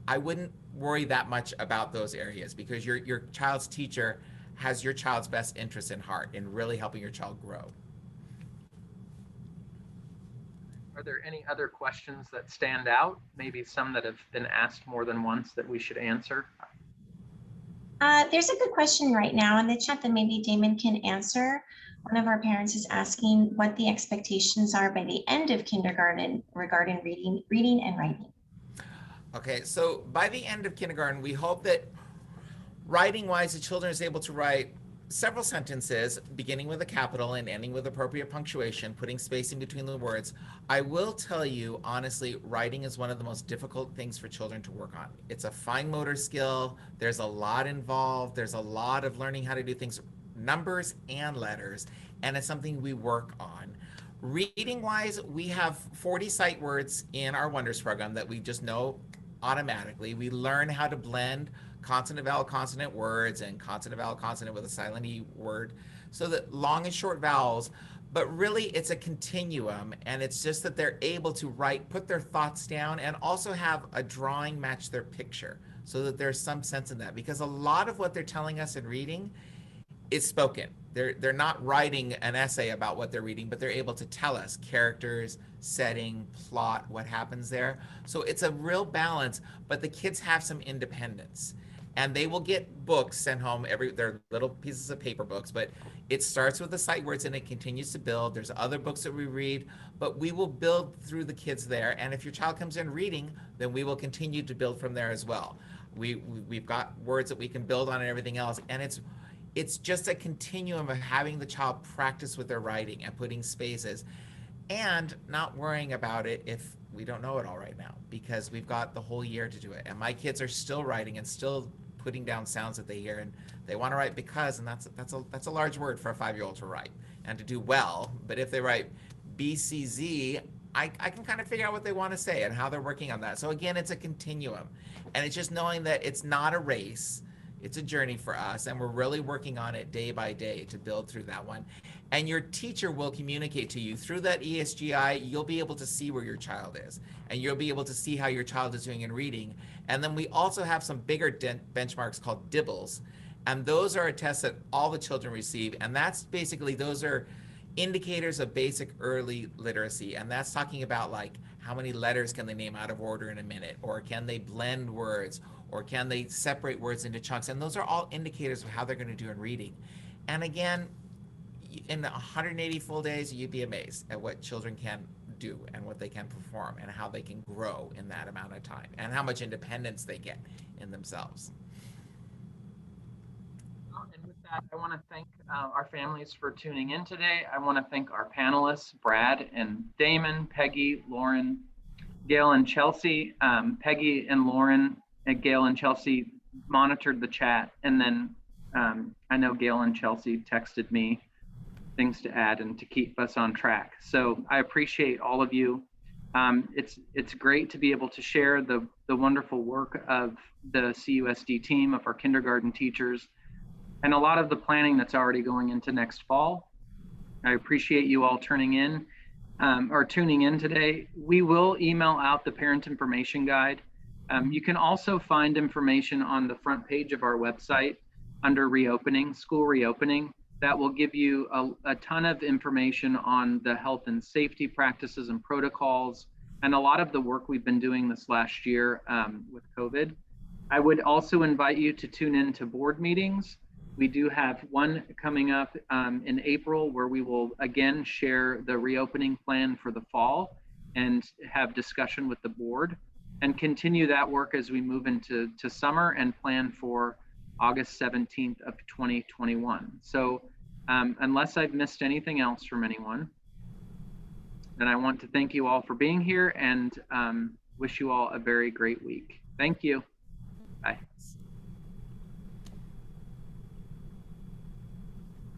Speaker 3: I wouldn't worry that much about those areas because your child's teacher has your child's best interest in heart in really helping your child grow.
Speaker 1: Are there any other questions that stand out? Maybe some that have been asked more than once that we should answer?
Speaker 4: There's a good question right now in the chat that maybe Damon can answer. One of our parents is asking what the expectations are by the end of kindergarten regarding reading and writing.
Speaker 3: Okay, so by the end of kindergarten, we hope that writing-wise, the children is able to write several sentences, beginning with a capital and ending with appropriate punctuation, putting spacing between the words. I will tell you, honestly, writing is one of the most difficult things for children to work on. It's a fine motor skill. There's a lot involved. There's a lot of learning how to do things, numbers and letters, and it's something we work on. Reading-wise, we have 40 sight words in our Wonders program that we just know automatically. We learn how to blend consonant, vowel, consonant words and consonant, vowel, consonant with a silent E word. So that long and short vowels, but really it's a continuum, and it's just that they're able to put their thoughts down and also have a drawing match their picture so that there's some sense in that, because a lot of what they're telling us in reading is spoken. They're not writing an essay about what they're reading, but they're able to tell us characters, setting, plot, what happens there. So it's a real balance, but the kids have some independence. And they will get books sent home, they're little pieces of paper books, but it starts with the sight words and it continues to build. There's other books that we read, but we will build through the kids there. And if your child comes in reading, then we will continue to build from there as well. We've got words that we can build on and everything else. And it's just a continuum of having the child practice with their writing and putting spaces and not worrying about it if we don't know it all right now, because we've got the whole year to do it. And my kids are still writing and still putting down sounds that they hear, and they want to write because, and that's a large word for a 5-year-old to write and to do well. But if they write BCZ, I can kind of figure out what they want to say and how they're working on that. So again, it's a continuum, and it's just knowing that it's not a race. It's a journey for us, and we're really working on it day by day to build through that one. And your teacher will communicate to you through that ESGI. You'll be able to see where your child is, and you'll be able to see how your child is doing in reading. And then we also have some bigger benchmarks called Dibbles, and those are a test that all the children receive. And that's basically, those are indicators of basic early literacy, and that's talking about like how many letters can they name out of order in a minute, or can they blend words, or can they separate words into chunks. And those are all indicators of how they're going to do in reading. And again, in 180 full days, you'd be amazed at what children can do and what they can perform and how they can grow in that amount of time and how much independence they get in themselves.
Speaker 1: And with that, I want to thank our families for tuning in today. I want to thank our panelists, Brad and Damon, Peggy, Lauren, Gail, and Chelsea. Peggy and Lauren, Gail and Chelsea monitored the chat, and then I know Gail and Chelsea texted me things to add and to keep us on track. So I appreciate all of you. It's great to be able to share the wonderful work of the CUSD team, of our kindergarten teachers, and a lot of the planning that's already going into next fall. I appreciate you all tuning in today. We will email out the parent information guide. You can also find information on the front page of our website under reopening, school reopening. That will give you a ton of information on the health and safety practices and protocols, and a lot of the work we've been doing this last year with COVID. I would also invite you to tune in to board meetings. We do have one coming up in April where we will again share the reopening plan for the fall and have discussion with the board, and continue that work as we move into summer and plan for August 17th of 2021. So unless I've missed anything else from anyone, then I want to thank you all for being here and wish you all a very great week. Thank you. Bye.